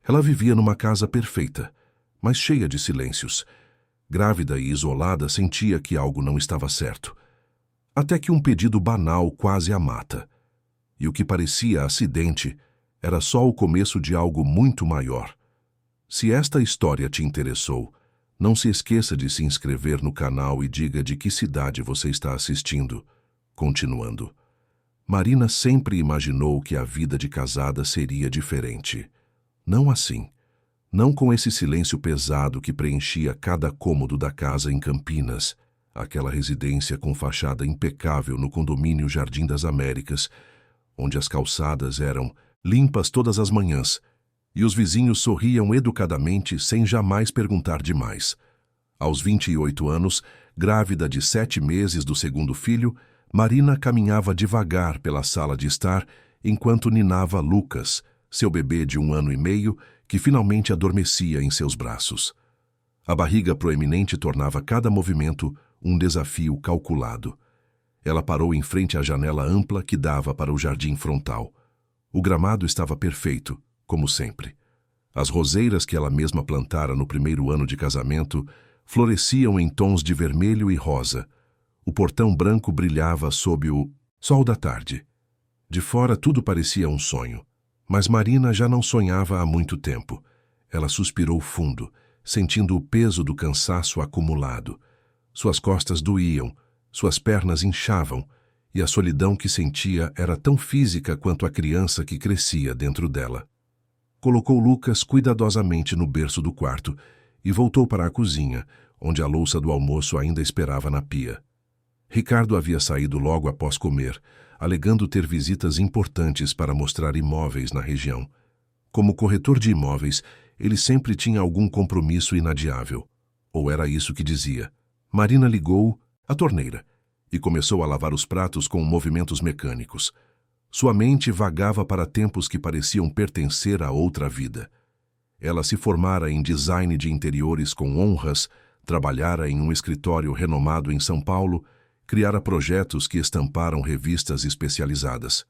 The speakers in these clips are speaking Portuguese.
Ela vivia numa casa perfeita, mas cheia de silêncios. Grávida e isolada, sentia que algo não estava certo. Até que um pedido banal quase a mata. E o que parecia acidente era só o começo de algo muito maior. Se esta história te interessou, não se esqueça de se inscrever no canal e diga de que cidade você está assistindo. Continuando. Marina sempre imaginou que a vida de casada seria diferente. Não assim. Não com esse silêncio pesado que preenchia cada cômodo da casa em Campinas, aquela residência com fachada impecável no condomínio Jardim das Américas, onde as calçadas eram limpas todas as manhãs, e os vizinhos sorriam educadamente sem jamais perguntar demais. Aos 28 anos, grávida de 7 meses do segundo filho, Marina caminhava devagar pela sala de estar enquanto ninava Lucas, seu bebê de 1 ano e meio, que finalmente adormecia em seus braços. A barriga proeminente tornava cada movimento um desafio calculado. Ela parou em frente à janela ampla que dava para o jardim frontal. O gramado estava perfeito, como sempre. As roseiras que ela mesma plantara no primeiro ano de casamento floresciam em tons de vermelho e rosa. O portão branco brilhava sob o sol da tarde. De fora tudo parecia um sonho. Mas Marina já não sonhava há muito tempo. Ela suspirou fundo, sentindo o peso do cansaço acumulado. Suas costas doíam, suas pernas inchavam, e a solidão que sentia era tão física quanto a criança que crescia dentro dela. Colocou Lucas cuidadosamente no berço do quarto e voltou para a cozinha, onde a louça do almoço ainda esperava na pia. Ricardo havia saído logo após comer, alegando ter visitas importantes para mostrar imóveis na região. Como corretor de imóveis, ele sempre tinha algum compromisso inadiável. Ou era isso que dizia. Marina ligou a torneira e começou a lavar os pratos com movimentos mecânicos. Sua mente vagava para tempos que pareciam pertencer a outra vida. Ela se formara em design de interiores com honras, trabalhara em um escritório renomado em São Paulo, criara projetos que estamparam revistas especializadas.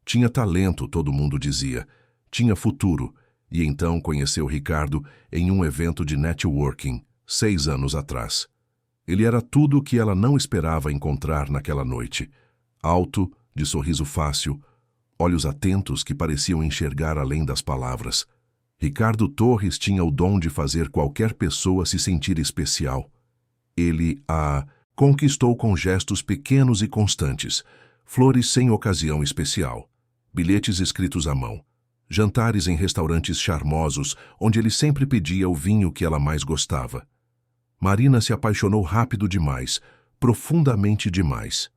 Tinha talento, todo mundo dizia. Tinha futuro, e então conheceu Ricardo em um evento de networking, 6 anos atrás. Ele era tudo o que ela não esperava encontrar naquela noite. Alto, de sorriso fácil, olhos atentos que pareciam enxergar além das palavras. Ricardo Torres tinha o dom de fazer qualquer pessoa se sentir especial. Ele a conquistou com gestos pequenos e constantes, flores sem ocasião especial, bilhetes escritos à mão, jantares em restaurantes charmosos onde ele sempre pedia o vinho que ela mais gostava. Marina se apaixonou rápido demais, profundamente demais.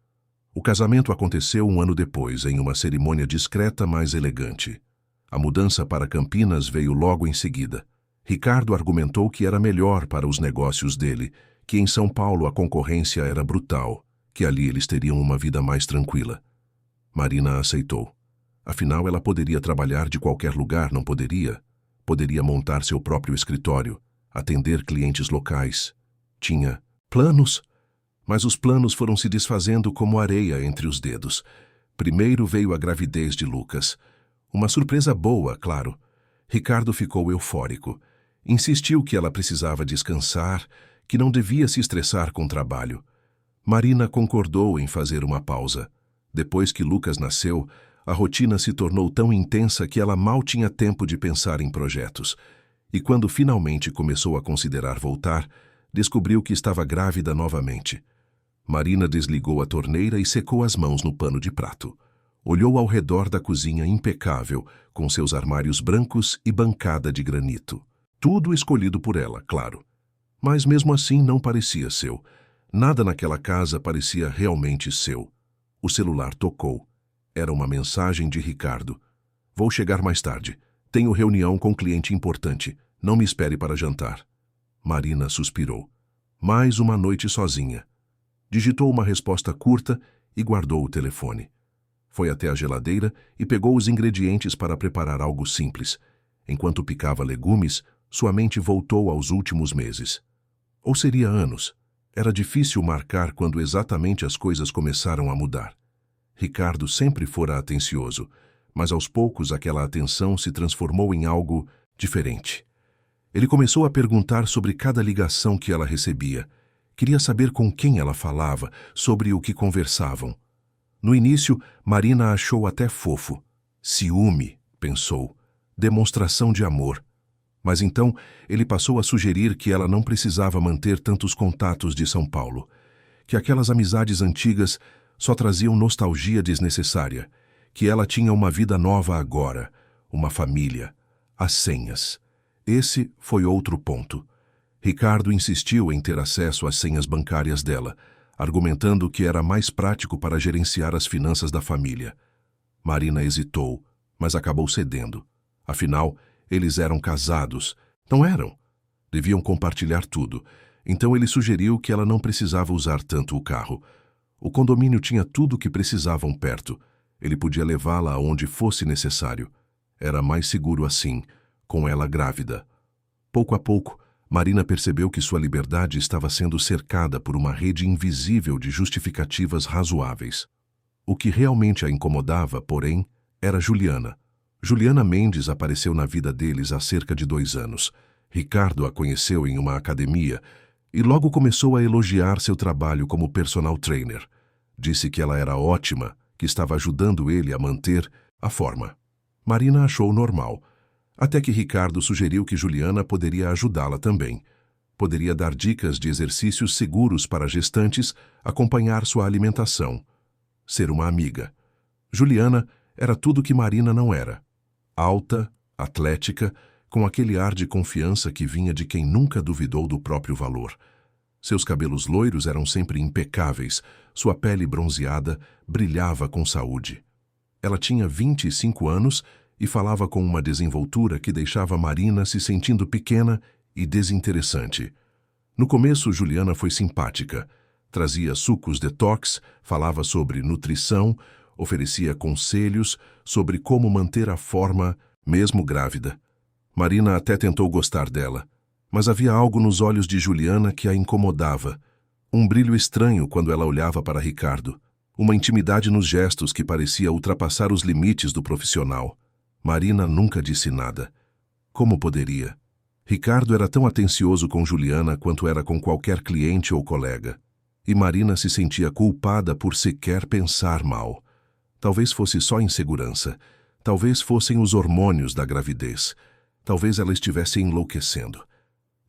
O casamento aconteceu 1 ano depois, em uma cerimônia discreta, mas elegante. A mudança para Campinas veio logo em seguida. Ricardo argumentou que era melhor para os negócios dele, que em São Paulo a concorrência era brutal, que ali eles teriam uma vida mais tranquila. Marina aceitou. Afinal, ela poderia trabalhar de qualquer lugar, não poderia? Poderia montar seu próprio escritório, atender clientes locais. Tinha planos, mas os planos foram se desfazendo como areia entre os dedos. Primeiro veio a gravidez de Lucas. Uma surpresa boa, claro. Ricardo ficou eufórico. Insistiu que ela precisava descansar, que não devia se estressar com o trabalho. Marina concordou em fazer uma pausa. Depois que Lucas nasceu, a rotina se tornou tão intensa que ela mal tinha tempo de pensar em projetos. E quando finalmente começou a considerar voltar, descobriu que estava grávida novamente. Marina desligou a torneira e secou as mãos no pano de prato. Olhou ao redor da cozinha impecável, com seus armários brancos e bancada de granito. Tudo escolhido por ela, claro. Mas mesmo assim não parecia seu. Nada naquela casa parecia realmente seu. O celular tocou. Era uma mensagem de Ricardo. Vou chegar mais tarde. Tenho reunião com um cliente importante. Não me espere para jantar. Marina suspirou. Mais uma noite sozinha. Digitou uma resposta curta e guardou o telefone. Foi até a geladeira e pegou os ingredientes para preparar algo simples. Enquanto picava legumes, sua mente voltou aos últimos meses. Ou seria anos. Era difícil marcar quando exatamente as coisas começaram a mudar. Ricardo sempre fora atencioso, mas aos poucos aquela atenção se transformou em algo diferente. Ele começou a perguntar sobre cada ligação que ela recebia. Queria saber com quem ela falava, sobre o que conversavam. No início, Marina achou até fofo. Ciúme, pensou. Demonstração de amor. Mas então, ele passou a sugerir que ela não precisava manter tantos contatos de São Paulo, que aquelas amizades antigas só traziam nostalgia desnecessária, que ela tinha uma vida nova agora, uma família, as senhas. Esse foi outro ponto. Ricardo insistiu em ter acesso às senhas bancárias dela, argumentando que era mais prático para gerenciar as finanças da família. Marina hesitou, mas acabou cedendo. Afinal, eles eram casados. Não eram. Deviam compartilhar tudo. Então ele sugeriu que ela não precisava usar tanto o carro. O condomínio tinha tudo o que precisavam perto. Ele podia levá-la aonde fosse necessário. Era mais seguro assim, com ela grávida. Pouco a pouco, Marina percebeu que sua liberdade estava sendo cercada por uma rede invisível de justificativas razoáveis. O que realmente a incomodava, porém, era Juliana. Juliana Mendes apareceu na vida deles há cerca de 2 anos. Ricardo a conheceu em uma academia e logo começou a elogiar seu trabalho como personal trainer. Disse que ela era ótima, que estava ajudando ele a manter a forma. Marina achou normal, até que Ricardo sugeriu que Juliana poderia ajudá-la também. Poderia dar dicas de exercícios seguros para gestantes, acompanhar sua alimentação. Ser uma amiga. Juliana era tudo que Marina não era. Alta, atlética, com aquele ar de confiança que vinha de quem nunca duvidou do próprio valor. Seus cabelos loiros eram sempre impecáveis, sua pele bronzeada brilhava com saúde. Ela tinha 25 anos e falava com uma desenvoltura que deixava Marina se sentindo pequena e desinteressante. No começo, Juliana foi simpática. Trazia sucos detox, falava sobre nutrição, oferecia conselhos sobre como manter a forma, mesmo grávida. Marina até tentou gostar dela, mas havia algo nos olhos de Juliana que a incomodava. Um brilho estranho quando ela olhava para Ricardo. Uma intimidade nos gestos que parecia ultrapassar os limites do profissional. Marina nunca disse nada. Como poderia? Ricardo era tão atencioso com Juliana quanto era com qualquer cliente ou colega. E Marina se sentia culpada por sequer pensar mal. Talvez fosse só insegurança. Talvez fossem os hormônios da gravidez. Talvez ela estivesse enlouquecendo.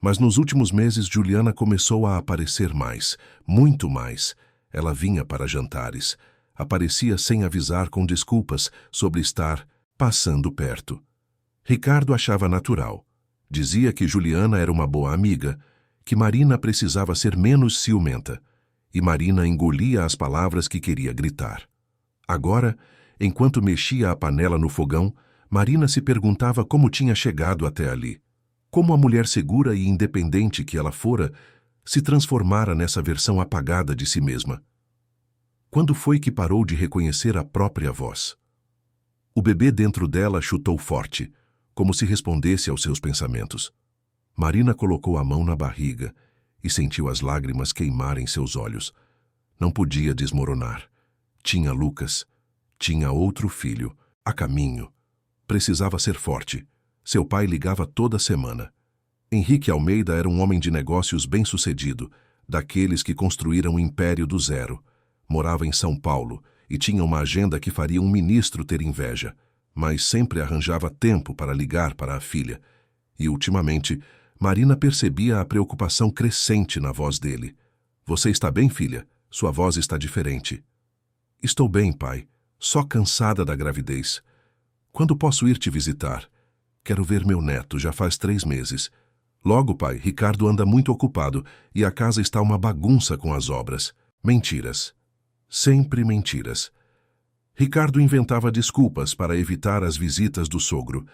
Mas nos últimos meses, Juliana começou a aparecer mais, muito mais. Ela vinha para jantares. Aparecia sem avisar com desculpas sobre estar passando perto. Ricardo achava natural. Dizia que Juliana era uma boa amiga, que Marina precisava ser menos ciumenta. E Marina engolia as palavras que queria gritar. Agora, enquanto mexia a panela no fogão, Marina se perguntava como tinha chegado até ali. Como a mulher segura e independente que ela fora, se transformara nessa versão apagada de si mesma. Quando foi que parou de reconhecer a própria voz? O bebê dentro dela chutou forte, como se respondesse aos seus pensamentos. Marina colocou a mão na barriga e sentiu as lágrimas queimarem seus olhos. Não podia desmoronar. Tinha Lucas. Tinha outro filho, a caminho. Precisava ser forte. Seu pai ligava toda semana. Henrique Almeida era um homem de negócios bem-sucedido, daqueles que construíram um império do zero. Morava em São Paulo e tinha uma agenda que faria um ministro ter inveja, mas sempre arranjava tempo para ligar para a filha. E, ultimamente, Marina percebia a preocupação crescente na voz dele. "Você está bem, filha? Sua voz está diferente." "Estou bem, pai. Só cansada da gravidez. Quando posso ir te visitar? Quero ver meu neto, já faz 3 meses. Logo, pai, Ricardo anda muito ocupado e a casa está uma bagunça com as obras." Mentiras. Sempre mentiras. Ricardo inventava desculpas para evitar as visitas do sogro.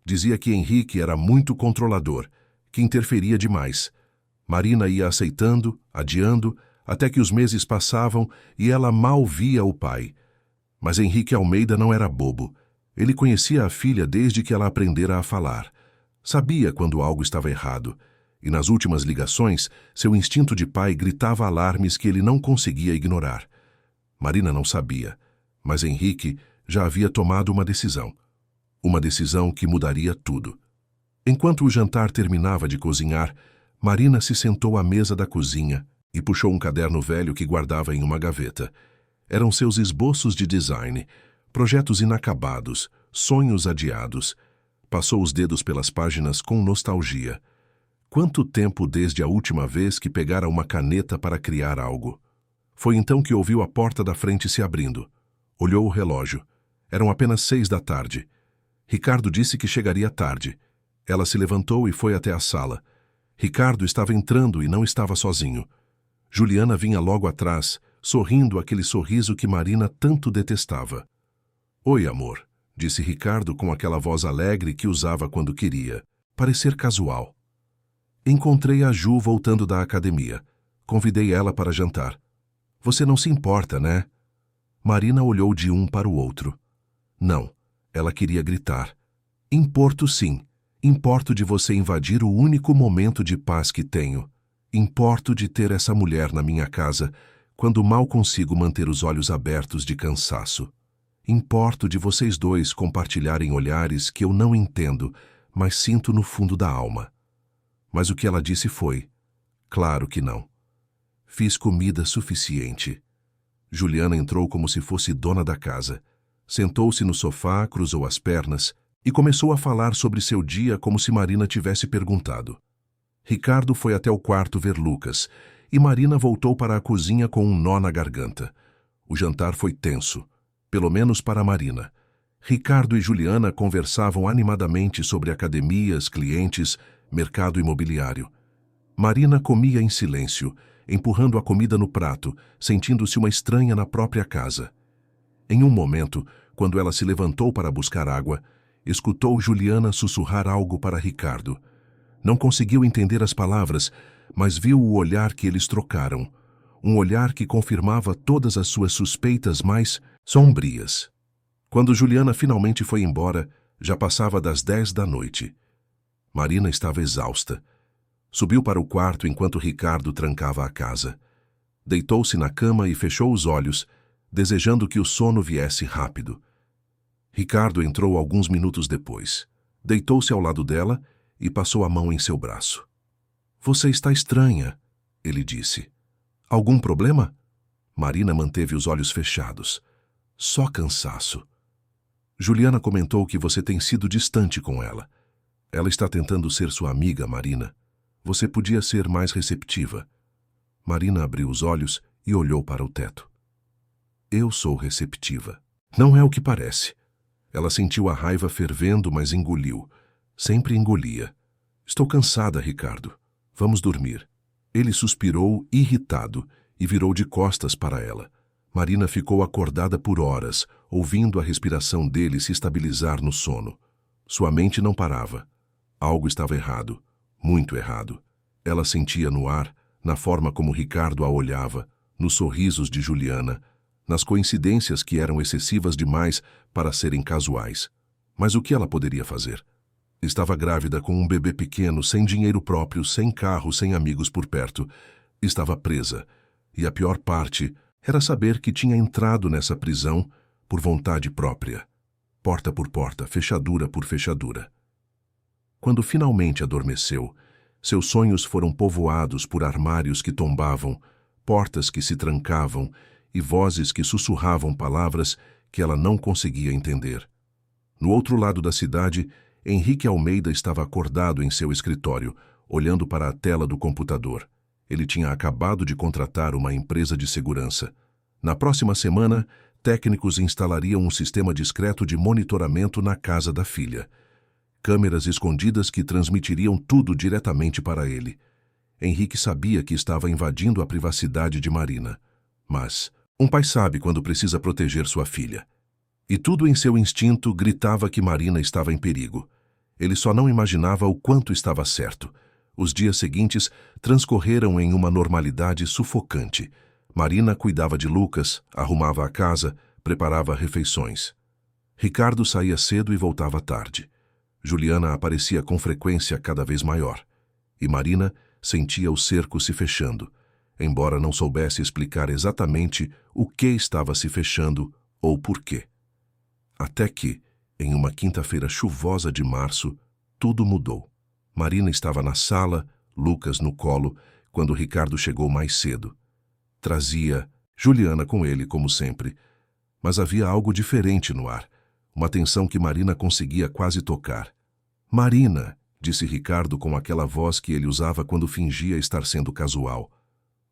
Dizia que Henrique era muito controlador, que interferia demais. Marina ia aceitando, adiando, até que os meses passavam e ela mal via o pai. Mas Henrique Almeida não era bobo. Ele conhecia a filha desde que ela aprendera a falar. Sabia quando algo estava errado. E nas últimas ligações, seu instinto de pai gritava alarmes que ele não conseguia ignorar. Marina não sabia, mas Henrique já havia tomado uma decisão. Uma decisão que mudaria tudo. Enquanto o jantar terminava de cozinhar, Marina se sentou à mesa da cozinha e puxou um caderno velho que guardava em uma gaveta. Eram seus esboços de design, projetos inacabados, sonhos adiados. Passou os dedos pelas páginas com nostalgia. Quanto tempo desde a última vez que pegara uma caneta para criar algo? Foi então que ouviu a porta da frente se abrindo. Olhou o relógio. Eram apenas 6 da tarde. Ricardo disse que chegaria tarde. Ela se levantou e foi até a sala. Ricardo estava entrando e não estava sozinho. Juliana vinha logo atrás, sorrindo aquele sorriso que Marina tanto detestava. "Oi, amor", disse Ricardo com aquela voz alegre que usava quando queria parecer casual. "Encontrei a Ju voltando da academia. Convidei ela para jantar. Você não se importa, né?" Marina olhou de um para o outro. Não, ela queria gritar. "Importo sim. Importo de você invadir o único momento de paz que tenho. Importo de ter essa mulher na minha casa quando mal consigo manter os olhos abertos de cansaço. Importo de vocês dois compartilharem olhares que eu não entendo, mas sinto no fundo da alma." Mas o que ela disse foi: "Claro que não. Fiz comida suficiente." Juliana entrou como se fosse dona da casa. Sentou-se no sofá, cruzou as pernas e começou a falar sobre seu dia como se Marina tivesse perguntado. Ricardo foi até o quarto ver Lucas e Marina voltou para a cozinha com um nó na garganta. O jantar foi tenso, pelo menos para Marina. Ricardo e Juliana conversavam animadamente sobre academias, clientes, mercado imobiliário. Marina comia em silêncio, empurrando a comida no prato, sentindo-se uma estranha na própria casa. Em um momento, quando ela se levantou para buscar água, escutou Juliana sussurrar algo para Ricardo. Não conseguiu entender as palavras, mas viu o olhar que eles trocaram. Um olhar que confirmava todas as suas suspeitas mais sombrias. Quando Juliana finalmente foi embora, já passava das 10 da noite. Marina estava exausta. Subiu para o quarto enquanto Ricardo trancava a casa. Deitou-se na cama e fechou os olhos, desejando que o sono viesse rápido. Ricardo entrou alguns minutos depois. Deitou-se ao lado dela e passou a mão em seu braço. "Você está estranha", ele disse. "Algum problema?" Marina manteve os olhos fechados. "Só cansaço." Juliana comentou que você tem sido distante com ela. Ela está tentando ser sua amiga, Marina. Você podia ser mais receptiva. Marina abriu os olhos e olhou para o teto. "Eu sou receptiva." "Não é o que parece." Ela sentiu a raiva fervendo, mas engoliu. Sempre engolia. "Estou cansada, Ricardo. Vamos dormir." Ele suspirou, irritado, e virou de costas para ela. Marina ficou acordada por horas, ouvindo a respiração dele se estabilizar no sono. Sua mente não parava. Algo estava errado, muito errado. Ela sentia no ar, na forma como Ricardo a olhava, nos sorrisos de Juliana, nas coincidências que eram excessivas demais para serem casuais. Mas o que ela poderia fazer? Estava grávida com um bebê pequeno, sem dinheiro próprio, sem carro, sem amigos por perto. Estava presa. E a pior parte era saber que tinha entrado nessa prisão por vontade própria. Porta por porta, fechadura por fechadura. Quando finalmente adormeceu, seus sonhos foram povoados por armários que tombavam, portas que se trancavam e vozes que sussurravam palavras que ela não conseguia entender. No outro lado da cidade, Henrique Almeida estava acordado em seu escritório, olhando para a tela do computador. Ele tinha acabado de contratar uma empresa de segurança. Na próxima semana, técnicos instalariam um sistema discreto de monitoramento na casa da filha. Câmeras escondidas que transmitiriam tudo diretamente para ele. Henrique sabia que estava invadindo a privacidade de Marina. Mas um pai sabe quando precisa proteger sua filha. E tudo em seu instinto gritava que Marina estava em perigo. Ele só não imaginava o quanto estava certo. Os dias seguintes transcorreram em uma normalidade sufocante. Marina cuidava de Lucas, arrumava a casa, preparava refeições. Ricardo saía cedo e voltava tarde. Juliana aparecia com frequência cada vez maior. E Marina sentia o cerco se fechando, embora não soubesse explicar exatamente o que estava se fechando ou por quê. Até que, em uma quinta-feira chuvosa de março, tudo mudou. Marina estava na sala, Lucas no colo, quando Ricardo chegou mais cedo. Trazia Juliana com ele, como sempre. Mas havia algo diferente no ar, uma tensão que Marina conseguia quase tocar. Marina, disse Ricardo com aquela voz que ele usava quando fingia estar sendo casual.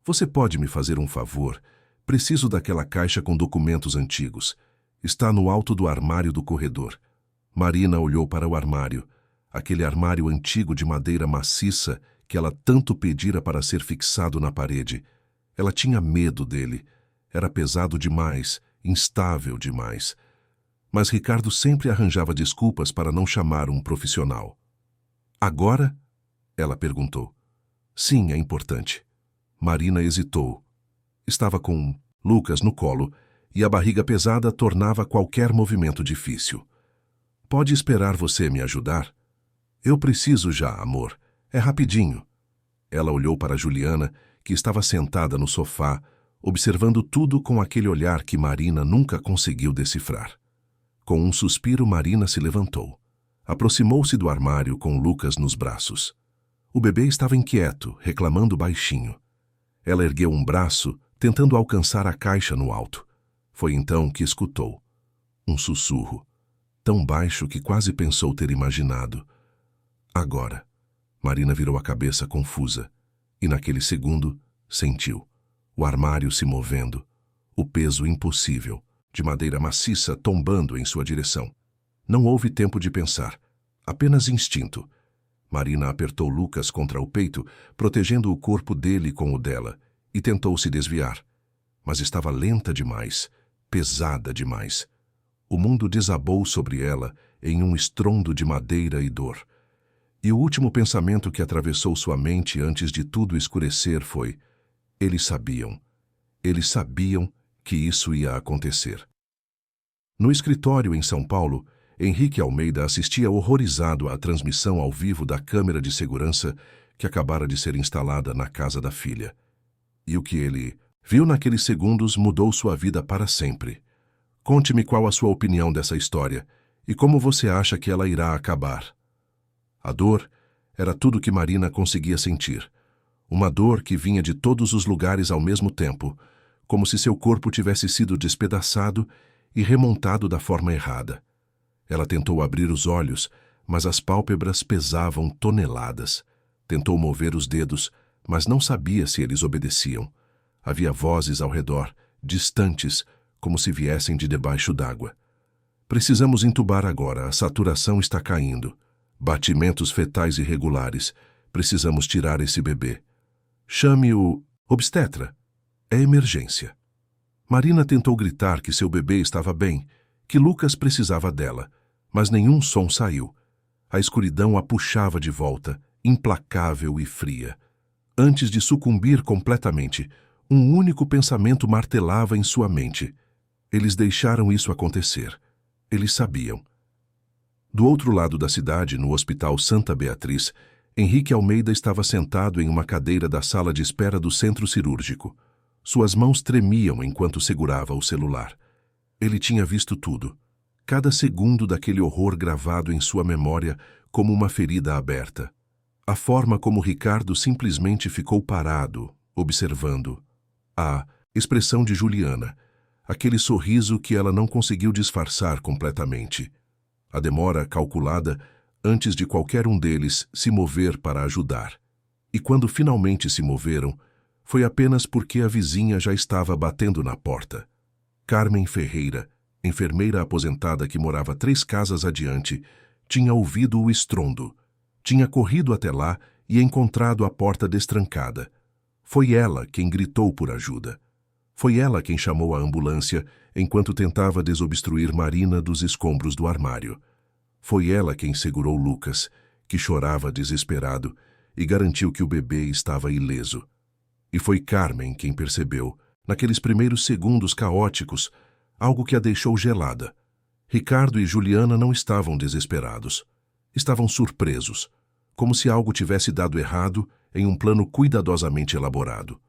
Você pode me fazer um favor? Preciso daquela caixa com documentos antigos. Está no alto do armário do corredor. Marina olhou para o armário, aquele armário antigo de madeira maciça que ela tanto pedira para ser fixado na parede. Ela tinha medo dele. Era pesado demais, instável demais. Mas Ricardo sempre arranjava desculpas para não chamar um profissional. Agora? Ela perguntou. Sim, é importante. Marina hesitou. Estava com Lucas no colo e a barriga pesada tornava qualquer movimento difícil. Pode esperar você me ajudar? Eu preciso já, amor. É rapidinho. Ela olhou para Juliana, que estava sentada no sofá, observando tudo com aquele olhar que Marina nunca conseguiu decifrar. Com um suspiro, Marina se levantou. Aproximou-se do armário com Lucas nos braços. O bebê estava inquieto, reclamando baixinho. Ela ergueu um braço, tentando alcançar a caixa no alto. Foi então que escutou. Um sussurro, tão baixo que quase pensou ter imaginado. Agora. Marina virou a cabeça confusa, e naquele segundo, sentiu. O armário se movendo, o peso impossível, de madeira maciça tombando em sua direção. Não houve tempo de pensar, apenas instinto. Marina apertou Lucas contra o peito, protegendo o corpo dele com o dela, e tentou se desviar. Mas estava lenta demais, pesada demais. O mundo desabou sobre ela em um estrondo de madeira e dor. E o último pensamento que atravessou sua mente antes de tudo escurecer foi: eles sabiam que isso ia acontecer. No escritório em São Paulo, Henrique Almeida assistia horrorizado à transmissão ao vivo da câmera de segurança que acabara de ser instalada na casa da filha. E o que ele viu naqueles segundos mudou sua vida para sempre. Conte-me qual a sua opinião dessa história e como você acha que ela irá acabar. A dor era tudo que Marina conseguia sentir. Uma dor que vinha de todos os lugares ao mesmo tempo, como se seu corpo tivesse sido despedaçado e remontado da forma errada. Ela tentou abrir os olhos, mas as pálpebras pesavam toneladas. Tentou mover os dedos, mas não sabia se eles obedeciam. Havia vozes ao redor, distantes, como se viessem de debaixo d'água. Precisamos entubar agora, a saturação está caindo. Batimentos fetais irregulares. Precisamos tirar esse bebê. Chame o obstetra. É emergência. Marina tentou gritar que seu bebê estava bem, que Lucas precisava dela, mas nenhum som saiu. A escuridão a puxava de volta, implacável e fria. Antes de sucumbir completamente, um único pensamento martelava em sua mente. Eles deixaram isso acontecer. Eles sabiam. Do outro lado da cidade, no Hospital Santa Beatriz, Henrique Almeida estava sentado em uma cadeira da sala de espera do centro cirúrgico. Suas mãos tremiam enquanto segurava o celular. Ele tinha visto tudo. Cada segundo daquele horror gravado em sua memória como uma ferida aberta. A forma como Ricardo simplesmente ficou parado, observando. A expressão de Juliana, aquele sorriso que ela não conseguiu disfarçar completamente. A demora calculada antes de qualquer um deles se mover para ajudar. E quando finalmente se moveram, foi apenas porque a vizinha já estava batendo na porta. Carmen Ferreira, enfermeira aposentada que morava 3 casas adiante, tinha ouvido o estrondo. Tinha corrido até lá e encontrado a porta destrancada. Foi ela quem gritou por ajuda. Foi ela quem chamou a ambulância enquanto tentava desobstruir Marina dos escombros do armário. Foi ela quem segurou Lucas, que chorava desesperado, e garantiu que o bebê estava ileso. E foi Carmen quem percebeu, naqueles primeiros segundos caóticos, algo que a deixou gelada. Ricardo e Juliana não estavam desesperados. Estavam surpresos, como se algo tivesse dado errado em um plano cuidadosamente elaborado.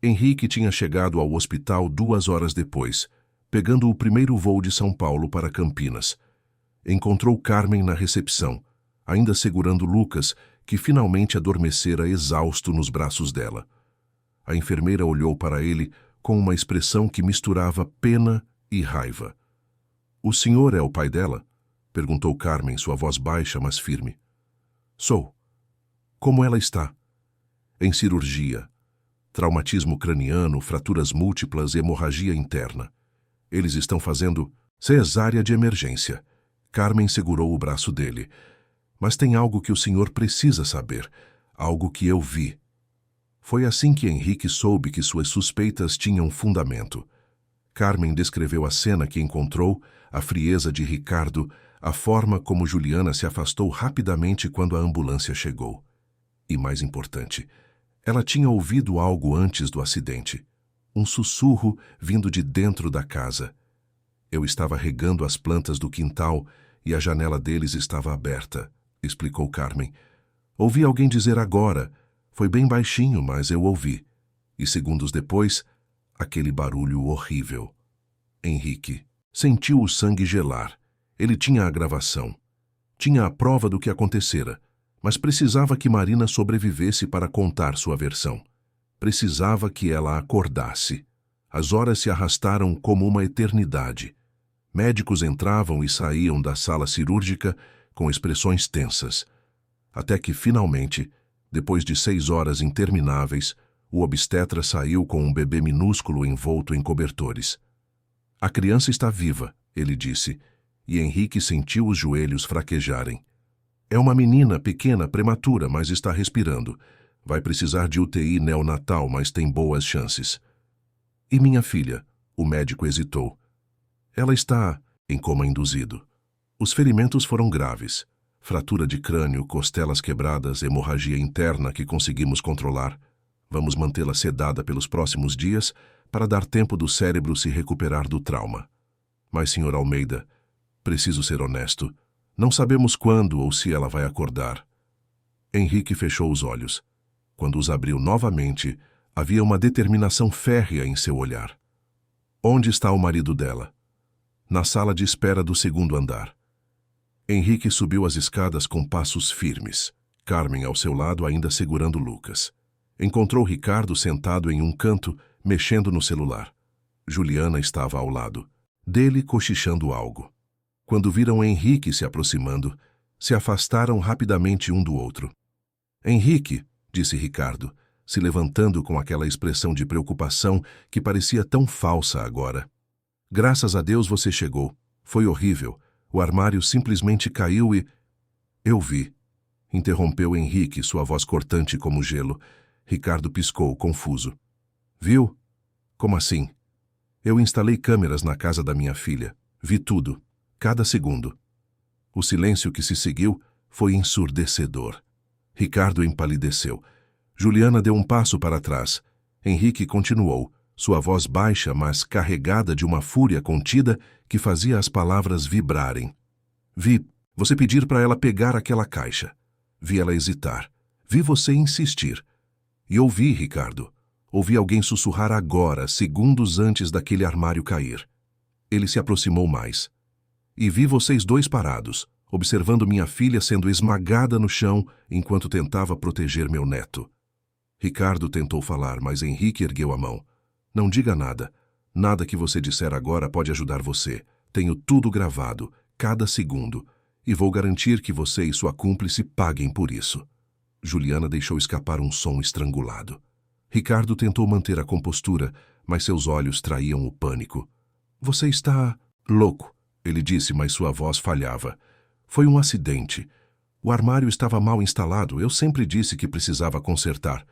Henrique tinha chegado ao hospital 2 horas depois, pegando o primeiro voo de São Paulo para Campinas. Encontrou Carmen na recepção, ainda segurando Lucas, que finalmente adormecera exausto nos braços dela. A enfermeira olhou para ele com uma expressão que misturava pena e raiva. "O senhor é o pai dela?" perguntou Carmen, sua voz baixa, mas firme. "Sou. Como ela está?" "Em cirurgia. Traumatismo craniano, fraturas múltiplas e hemorragia interna. Eles estão fazendo cesárea de emergência." Carmen segurou o braço dele. "Mas tem algo que o senhor precisa saber, algo que eu vi." Foi assim que Henrique soube que suas suspeitas tinham fundamento. Carmen descreveu a cena que encontrou, a frieza de Ricardo, a forma como Juliana se afastou rapidamente quando a ambulância chegou. E mais importante, ela tinha ouvido algo antes do acidente. Um sussurro vindo de dentro da casa. "Eu estava regando as plantas do quintal e a janela deles estava aberta", explicou Carmen. "Ouvi alguém dizer agora. Foi bem baixinho, mas eu ouvi. E segundos depois, aquele barulho horrível." Henrique sentiu o sangue gelar. Ele tinha a gravação. Tinha a prova do que acontecera, mas precisava que Marina sobrevivesse para contar sua versão. Precisava que ela acordasse. As horas se arrastaram como uma eternidade. Médicos entravam e saíam da sala cirúrgica com expressões tensas. Até que, finalmente, depois de 6 horas intermináveis, o obstetra saiu com um bebê minúsculo envolto em cobertores. "A criança está viva", ele disse, e Henrique sentiu os joelhos fraquejarem. "É uma menina pequena, prematura, mas está respirando. Vai precisar de UTI neonatal, mas tem boas chances." "E minha filha?" O médico hesitou. "Ela está em coma induzido. Os ferimentos foram graves. Fratura de crânio, costelas quebradas, hemorragia interna que conseguimos controlar. Vamos mantê-la sedada pelos próximos dias para dar tempo do cérebro se recuperar do trauma. Mas, Sr. Almeida, preciso ser honesto. Não sabemos quando ou se ela vai acordar." Henrique fechou os olhos. Quando os abriu novamente, havia uma determinação férrea em seu olhar. "Onde está o marido dela?" "Na sala de espera do 2º andar." Henrique subiu as escadas com passos firmes, Carmen ao seu lado ainda segurando Lucas. Encontrou Ricardo sentado em um canto, mexendo no celular. Juliana estava ao lado dele, cochichando algo. Quando viram Henrique se aproximando, se afastaram rapidamente um do outro. "Henrique", disse Ricardo, se levantando com aquela expressão de preocupação que parecia tão falsa agora. "Graças a Deus você chegou. Foi horrível. O armário simplesmente caiu e..." "Eu vi", interrompeu Henrique, sua voz cortante como gelo. Ricardo piscou, confuso. "Viu? Como assim?" "Eu instalei câmeras na casa da minha filha. Vi tudo, cada segundo." O silêncio que se seguiu foi ensurdecedor. Ricardo empalideceu. Juliana deu um passo para trás. Henrique continuou, sua voz baixa, mas carregada de uma fúria contida que fazia as palavras vibrarem. "Vi você pedir para ela pegar aquela caixa. Vi ela hesitar. Vi você insistir. E ouvi, Ricardo. Ouvi alguém sussurrar agora, segundos antes daquele armário cair. Ele se aproximou mais. E vi vocês dois parados, observando minha filha sendo esmagada no chão enquanto tentava proteger meu neto." Ricardo tentou falar, mas Henrique ergueu a mão. "Não diga nada. Nada que você disser agora pode ajudar você. Tenho tudo gravado, cada segundo, e vou garantir que você e sua cúmplice paguem por isso." Juliana deixou escapar um som estrangulado. Ricardo tentou manter a compostura, mas seus olhos traíam o pânico. "Você está louco", ele disse, mas sua voz falhava. "Foi um acidente. O armário estava mal instalado. Eu sempre disse que precisava consertar."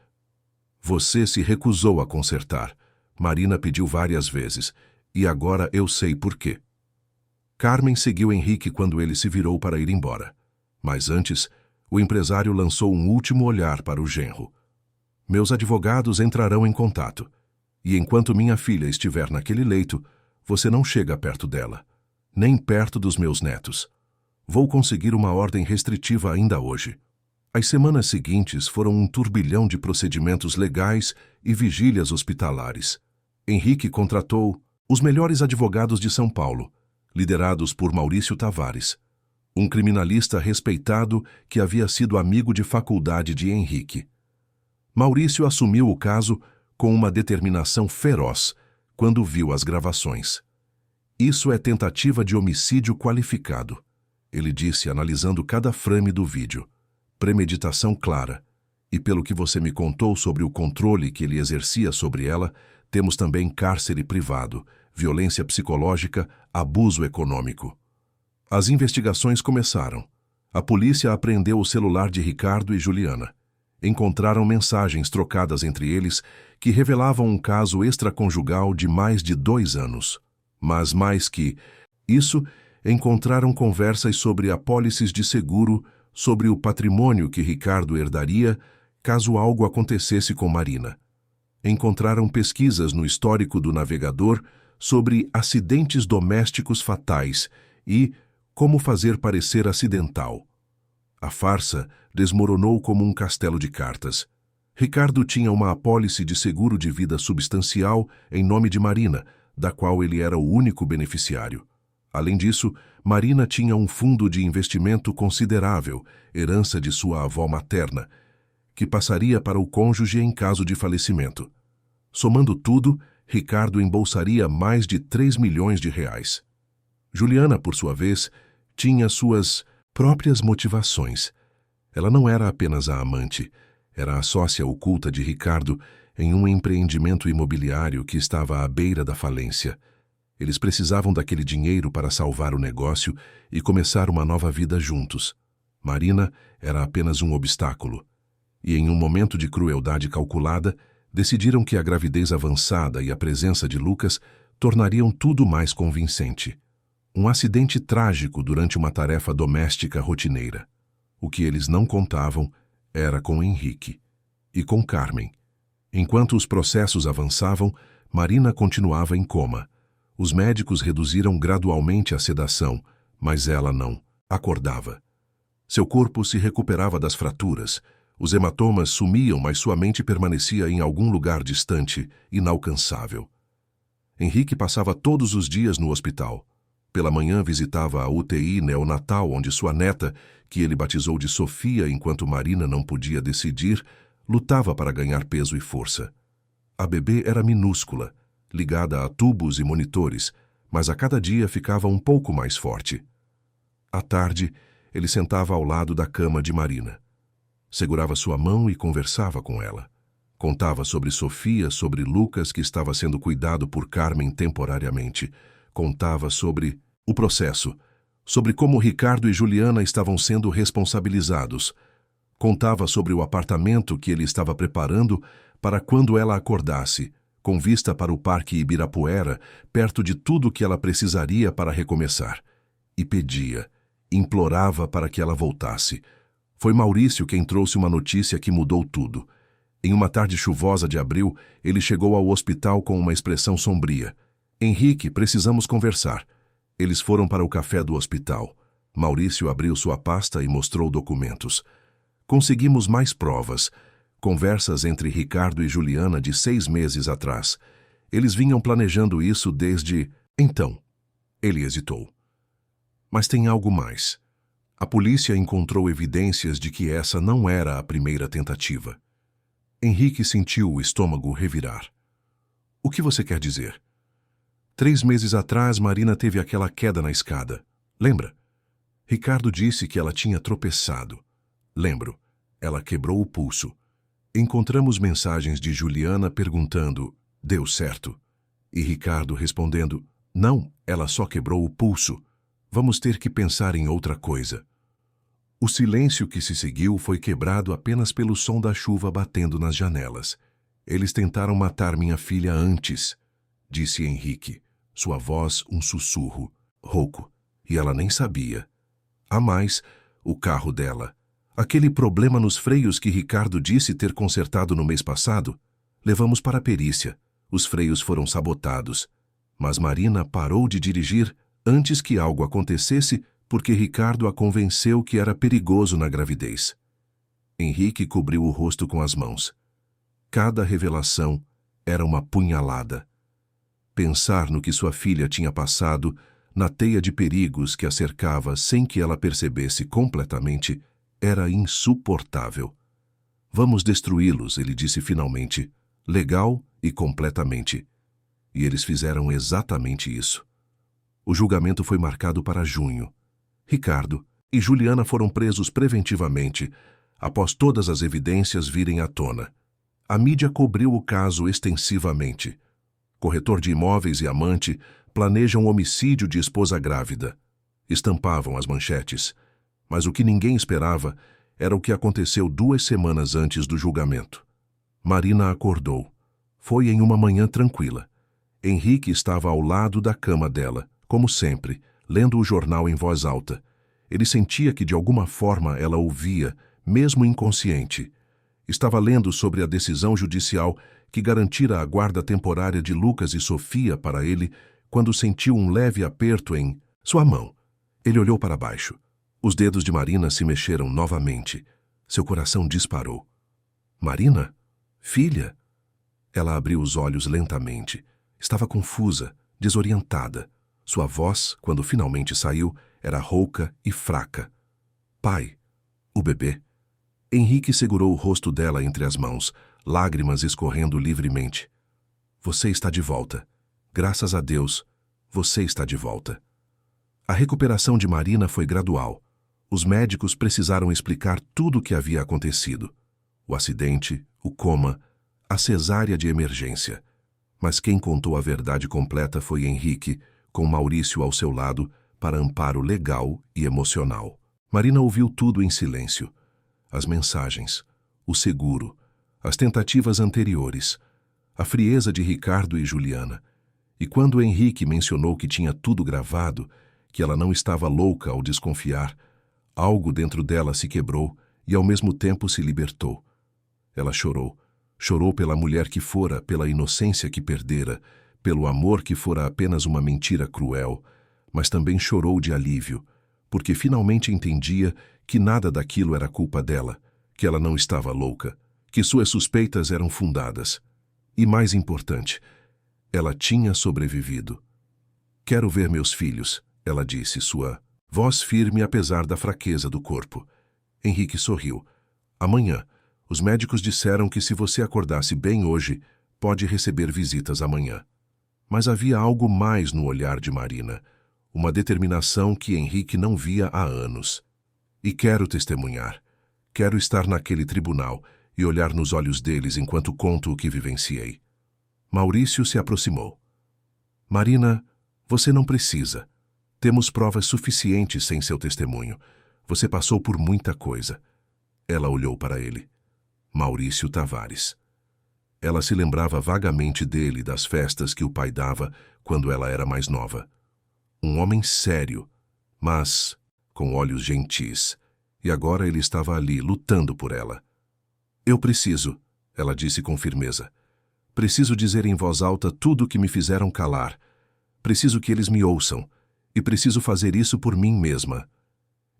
"Você se recusou a consertar. Marina pediu várias vezes. E agora eu sei por quê." Carmen seguiu Henrique quando ele se virou para ir embora. Mas antes, o empresário lançou um último olhar para o genro. "Meus advogados entrarão em contato. E enquanto minha filha estiver naquele leito, você não chega perto dela. Nem perto dos meus netos. Vou conseguir uma ordem restritiva ainda hoje." As semanas seguintes foram um turbilhão de procedimentos legais e vigílias hospitalares. Henrique contratou os melhores advogados de São Paulo, liderados por Maurício Tavares. um criminalista respeitado que havia sido amigo de faculdade de Henrique. Maurício assumiu o caso com uma determinação feroz quando viu as gravações. Isso é tentativa de homicídio qualificado, ele disse analisando cada frame do vídeo. Premeditação clara. E pelo que você me contou sobre o controle que ele exercia sobre ela, temos também cárcere privado, violência psicológica, abuso econômico. As investigações começaram. A polícia apreendeu o celular de Ricardo e Juliana. Encontraram mensagens trocadas entre eles que revelavam um caso extraconjugal de mais de 2 anos. Mas mais que isso, encontraram conversas sobre apólices de seguro, sobre o patrimônio que Ricardo herdaria caso algo acontecesse com Marina. Encontraram pesquisas no histórico do navegador sobre acidentes domésticos fatais e como fazer parecer acidental. A farsa desmoronou como um castelo de cartas. Ricardo tinha uma apólice de seguro de vida substancial em nome de Marina, da qual ele era o único beneficiário. Além disso, Marina tinha um fundo de investimento considerável, herança de sua avó materna, que passaria para o cônjuge em caso de falecimento. Somando tudo, Ricardo embolsaria mais de 3 milhões de reais. Juliana, por sua vez, tinha suas próprias motivações. Ela não era apenas a amante, era a sócia oculta de Ricardo em um empreendimento imobiliário que estava à beira da falência. Eles precisavam daquele dinheiro para salvar o negócio e começar uma nova vida juntos. Marina era apenas um obstáculo. E em um momento de crueldade calculada, decidiram que a gravidez avançada e a presença de Lucas tornariam tudo mais convincente. Um acidente trágico durante uma tarefa doméstica rotineira. O que eles não contavam era com Henrique e com Carmen. Enquanto os processos avançavam, Marina continuava em coma. Os médicos reduziram gradualmente a sedação, mas ela não acordava. Seu corpo se recuperava das fraturas. Os hematomas sumiam, mas sua mente permanecia em algum lugar distante, inalcançável. Henrique passava todos os dias no hospital. Pela manhã visitava a UTI neonatal onde sua neta, que ele batizou de Sofia enquanto Marina não podia decidir, lutava para ganhar peso e força. A bebê era minúscula, ligada a tubos e monitores, mas a cada dia ficava um pouco mais forte. À tarde, ele sentava ao lado da cama de Marina. Segurava sua mão e conversava com ela. Contava sobre Sofia, sobre Lucas, que estava sendo cuidado por Carmen temporariamente. Contava sobre o processo, sobre como Ricardo e Juliana estavam sendo responsabilizados. Contava sobre o apartamento que ele estava preparando para quando ela acordasse, com vista para o Parque Ibirapuera, perto de tudo que ela precisaria para recomeçar. E pedia, implorava para que ela voltasse. Foi Maurício quem trouxe uma notícia que mudou tudo. Em uma tarde chuvosa de abril, ele chegou ao hospital com uma expressão sombria. Henrique, precisamos conversar. Eles foram para o café do hospital. Maurício abriu sua pasta e mostrou documentos. Conseguimos mais provas. Conversas entre Ricardo e Juliana de 6 meses atrás. Eles vinham planejando isso desde... Então, ele hesitou. Mas tem algo mais. A polícia encontrou evidências de que essa não era a primeira tentativa. Henrique sentiu o estômago revirar. O que você quer dizer? 3 meses atrás, Marina teve aquela queda na escada. Lembra? Ricardo disse que ela tinha tropeçado. Lembro. Ela quebrou o pulso. Encontramos mensagens de Juliana perguntando, deu certo? E Ricardo respondendo, não, ela só quebrou o pulso. Vamos ter que pensar em outra coisa. O silêncio que se seguiu foi quebrado apenas pelo som da chuva batendo nas janelas. Eles tentaram matar minha filha antes, disse Henrique, sua voz um sussurro, rouco, e ela nem sabia. A mais, o carro dela. Aquele problema nos freios que Ricardo disse ter consertado no mês passado, levamos para a perícia. Os freios foram sabotados. Mas Marina parou de dirigir antes que algo acontecesse porque Ricardo a convenceu que era perigoso na gravidez. Henrique cobriu o rosto com as mãos. Cada revelação era uma punhalada. Pensar no que sua filha tinha passado na teia de perigos que a cercava sem que ela percebesse completamente, era insuportável. Vamos destruí-los, ele disse finalmente, legal e completamente. E eles fizeram exatamente isso. O julgamento foi marcado para junho. Ricardo e Juliana foram presos preventivamente, após todas as evidências virem à tona. A mídia cobriu o caso extensivamente. Corretor de imóveis e amante planejam homicídio de esposa grávida. Estampavam as manchetes. Mas o que ninguém esperava era o que aconteceu 2 semanas antes do julgamento. Marina acordou. Foi em uma manhã tranquila. Henrique estava ao lado da cama dela, como sempre, lendo o jornal em voz alta. Ele sentia que de alguma forma ela ouvia, mesmo inconsciente. Estava lendo sobre a decisão judicial que garantira a guarda temporária de Lucas e Sofia para ele quando sentiu um leve aperto em sua mão. Ele olhou para baixo. Os dedos de Marina se mexeram novamente. Seu coração disparou. Marina? Filha? Ela abriu os olhos lentamente. Estava confusa, desorientada. Sua voz, quando finalmente saiu, era rouca e fraca. Pai, o bebê. Henrique segurou o rosto dela entre as mãos, lágrimas escorrendo livremente. Você está de volta. Graças a Deus, você está de volta. A recuperação de Marina foi gradual. Os médicos precisaram explicar tudo o que havia acontecido. O acidente, o coma, a cesárea de emergência. Mas quem contou a verdade completa foi Henrique, com Maurício ao seu lado, para amparo legal e emocional. Marina ouviu tudo em silêncio. As mensagens, o seguro, as tentativas anteriores, a frieza de Ricardo e Juliana. E quando Henrique mencionou que tinha tudo gravado, que ela não estava louca ao desconfiar, algo dentro dela se quebrou e ao mesmo tempo se libertou. Ela chorou. Chorou pela mulher que fora, pela inocência que perdera, pelo amor que fora apenas uma mentira cruel, mas também chorou de alívio, porque finalmente entendia que nada daquilo era culpa dela, que ela não estava louca, que suas suspeitas eram fundadas. E mais importante, ela tinha sobrevivido. Quero ver meus filhos, ela disse, sua voz firme apesar da fraqueza do corpo. Henrique sorriu. Amanhã. Os médicos disseram que se você acordasse bem hoje, pode receber visitas amanhã. Mas havia algo mais no olhar de Marina, uma determinação que Henrique não via há anos. E quero testemunhar. Quero estar naquele tribunal e olhar nos olhos deles enquanto conto o que vivenciei. Maurício se aproximou. Marina, você não precisa. Temos provas suficientes sem seu testemunho. Você passou por muita coisa. Ela olhou para ele. Maurício Tavares. Ela se lembrava vagamente dele e das festas que o pai dava quando ela era mais nova. Um homem sério, mas com olhos gentis. E agora ele estava ali, lutando por ela. Eu preciso, ela disse com firmeza. Preciso dizer em voz alta tudo o que me fizeram calar. Preciso que eles me ouçam. E preciso fazer isso por mim mesma.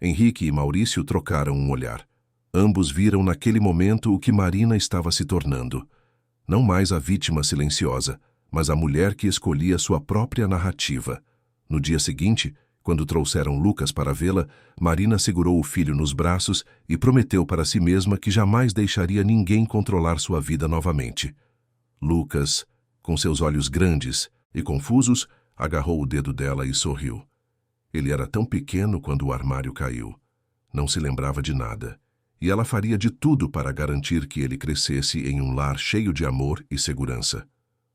Henrique e Maurício trocaram um olhar. Ambos viram naquele momento o que Marina estava se tornando. Não mais a vítima silenciosa, mas a mulher que escolhia sua própria narrativa. No dia seguinte, quando trouxeram Lucas para vê-la, Marina segurou o filho nos braços e prometeu para si mesma que jamais deixaria ninguém controlar sua vida novamente. Lucas, com seus olhos grandes e confusos, agarrou o dedo dela e sorriu. Ele era tão pequeno quando o armário caiu. Não se lembrava de nada. E ela faria de tudo para garantir que ele crescesse em um lar cheio de amor e segurança.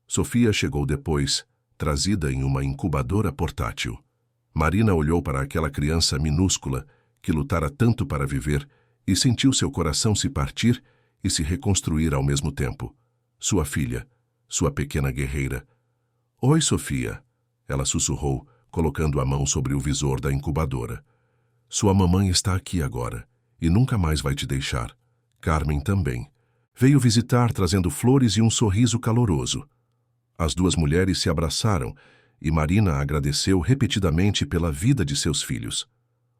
Sofia chegou depois, trazida em uma incubadora portátil. Marina olhou para aquela criança minúscula que lutara tanto para viver e sentiu seu coração se partir e se reconstruir ao mesmo tempo. Sua filha, sua pequena guerreira. Oi, Sofia, ela sussurrou, colocando a mão sobre o visor da incubadora. Sua mamãe está aqui agora. E nunca mais vai te deixar. Carmen também. Veio visitar trazendo flores e um sorriso caloroso. As duas mulheres se abraçaram e Marina agradeceu repetidamente pela vida de seus filhos.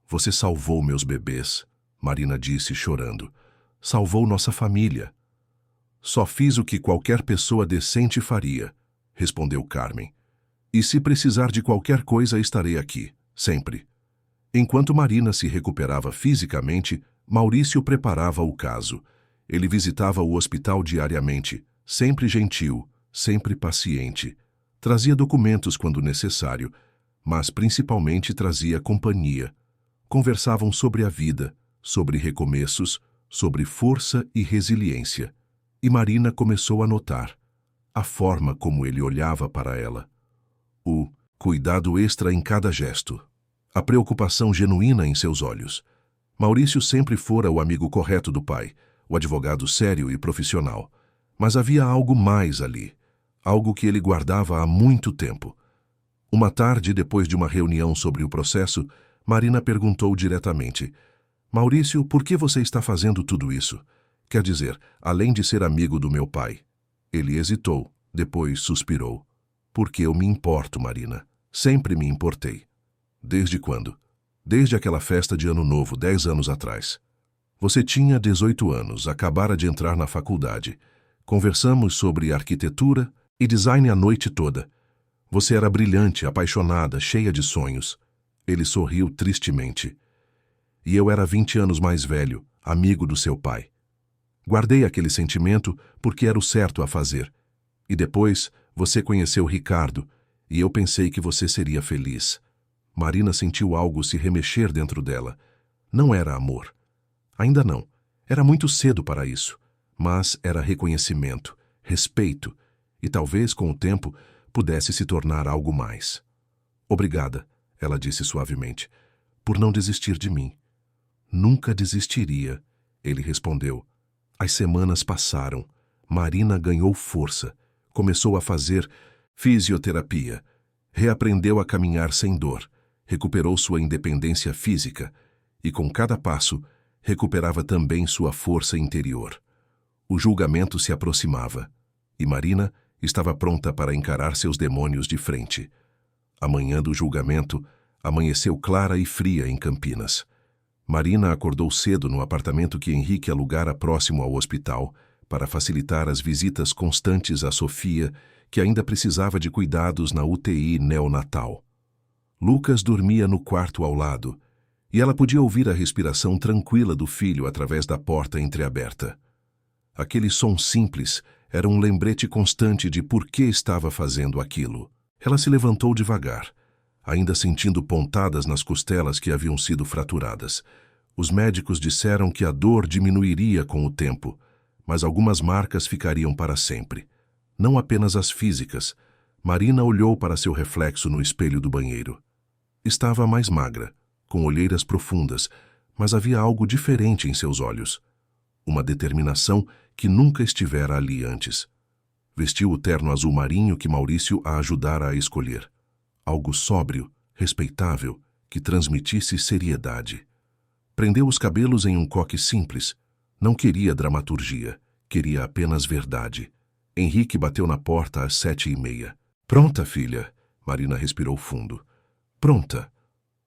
Você salvou meus bebês, Marina disse chorando. Salvou nossa família. Só fiz o que qualquer pessoa decente faria, respondeu Carmen. E se precisar de qualquer coisa, estarei aqui, sempre. Enquanto Marina se recuperava fisicamente, Maurício preparava o caso. Ele visitava o hospital diariamente, sempre gentil, sempre paciente. Trazia documentos quando necessário, mas principalmente trazia companhia. Conversavam sobre a vida, sobre recomeços, sobre força e resiliência. E Marina começou a notar a forma como ele olhava para ela. O cuidado extra em cada gesto. A preocupação genuína em seus olhos. Maurício sempre fora o amigo correto do pai, o advogado sério e profissional. Mas havia algo mais ali. Algo que ele guardava há muito tempo. Uma tarde, depois de uma reunião sobre o processo, Marina perguntou diretamente: Maurício, por que você está fazendo tudo isso? Quer dizer, além de ser amigo do meu pai. Ele hesitou, depois suspirou. Porque eu me importo, Marina. Sempre me importei. Desde quando? Desde aquela festa de Ano Novo, 10 anos atrás. Você tinha 18 anos, acabara de entrar na faculdade. Conversamos sobre arquitetura e design a noite toda. Você era brilhante, apaixonada, cheia de sonhos. Ele sorriu tristemente. E eu era 20 anos mais velho, amigo do seu pai. Guardei aquele sentimento porque era o certo a fazer. E depois, você conheceu Ricardo, e eu pensei que você seria feliz. Marina sentiu algo se remexer dentro dela. Não era amor. Ainda não. Era muito cedo para isso. Mas era reconhecimento, respeito, e talvez, com o tempo, pudesse se tornar algo mais. Obrigada, ela disse suavemente, por não desistir de mim. Nunca desistiria, ele respondeu. As semanas passaram. Marina ganhou força. Começou a fazer fisioterapia. Reaprendeu a caminhar sem dor. Recuperou sua independência física. E com cada passo, recuperava também sua força interior. O julgamento se aproximava. E Marina estava pronta para encarar seus demônios de frente. A manhã do julgamento amanheceu clara e fria em Campinas. Marina acordou cedo no apartamento que Henrique alugara próximo ao hospital para facilitar as visitas constantes a Sofia, que ainda precisava de cuidados na UTI neonatal. Lucas dormia no quarto ao lado, e ela podia ouvir a respiração tranquila do filho através da porta entreaberta. Aquele som simples era um lembrete constante de por que estava fazendo aquilo. Ela se levantou devagar, ainda sentindo pontadas nas costelas que haviam sido fraturadas. Os médicos disseram que a dor diminuiria com o tempo, mas algumas marcas ficariam para sempre. Não apenas as físicas. Marina olhou para seu reflexo no espelho do banheiro. Estava mais magra, com olheiras profundas, mas havia algo diferente em seus olhos. Uma determinação que nunca estivera ali antes. Vestiu o terno azul marinho que Maurício a ajudara a escolher. Algo sóbrio, respeitável, que transmitisse seriedade. Prendeu os cabelos em um coque simples. Não queria dramaturgia, queria apenas verdade. Henrique bateu na porta às 7h30. Pronta, filha? Marina respirou fundo. Pronta.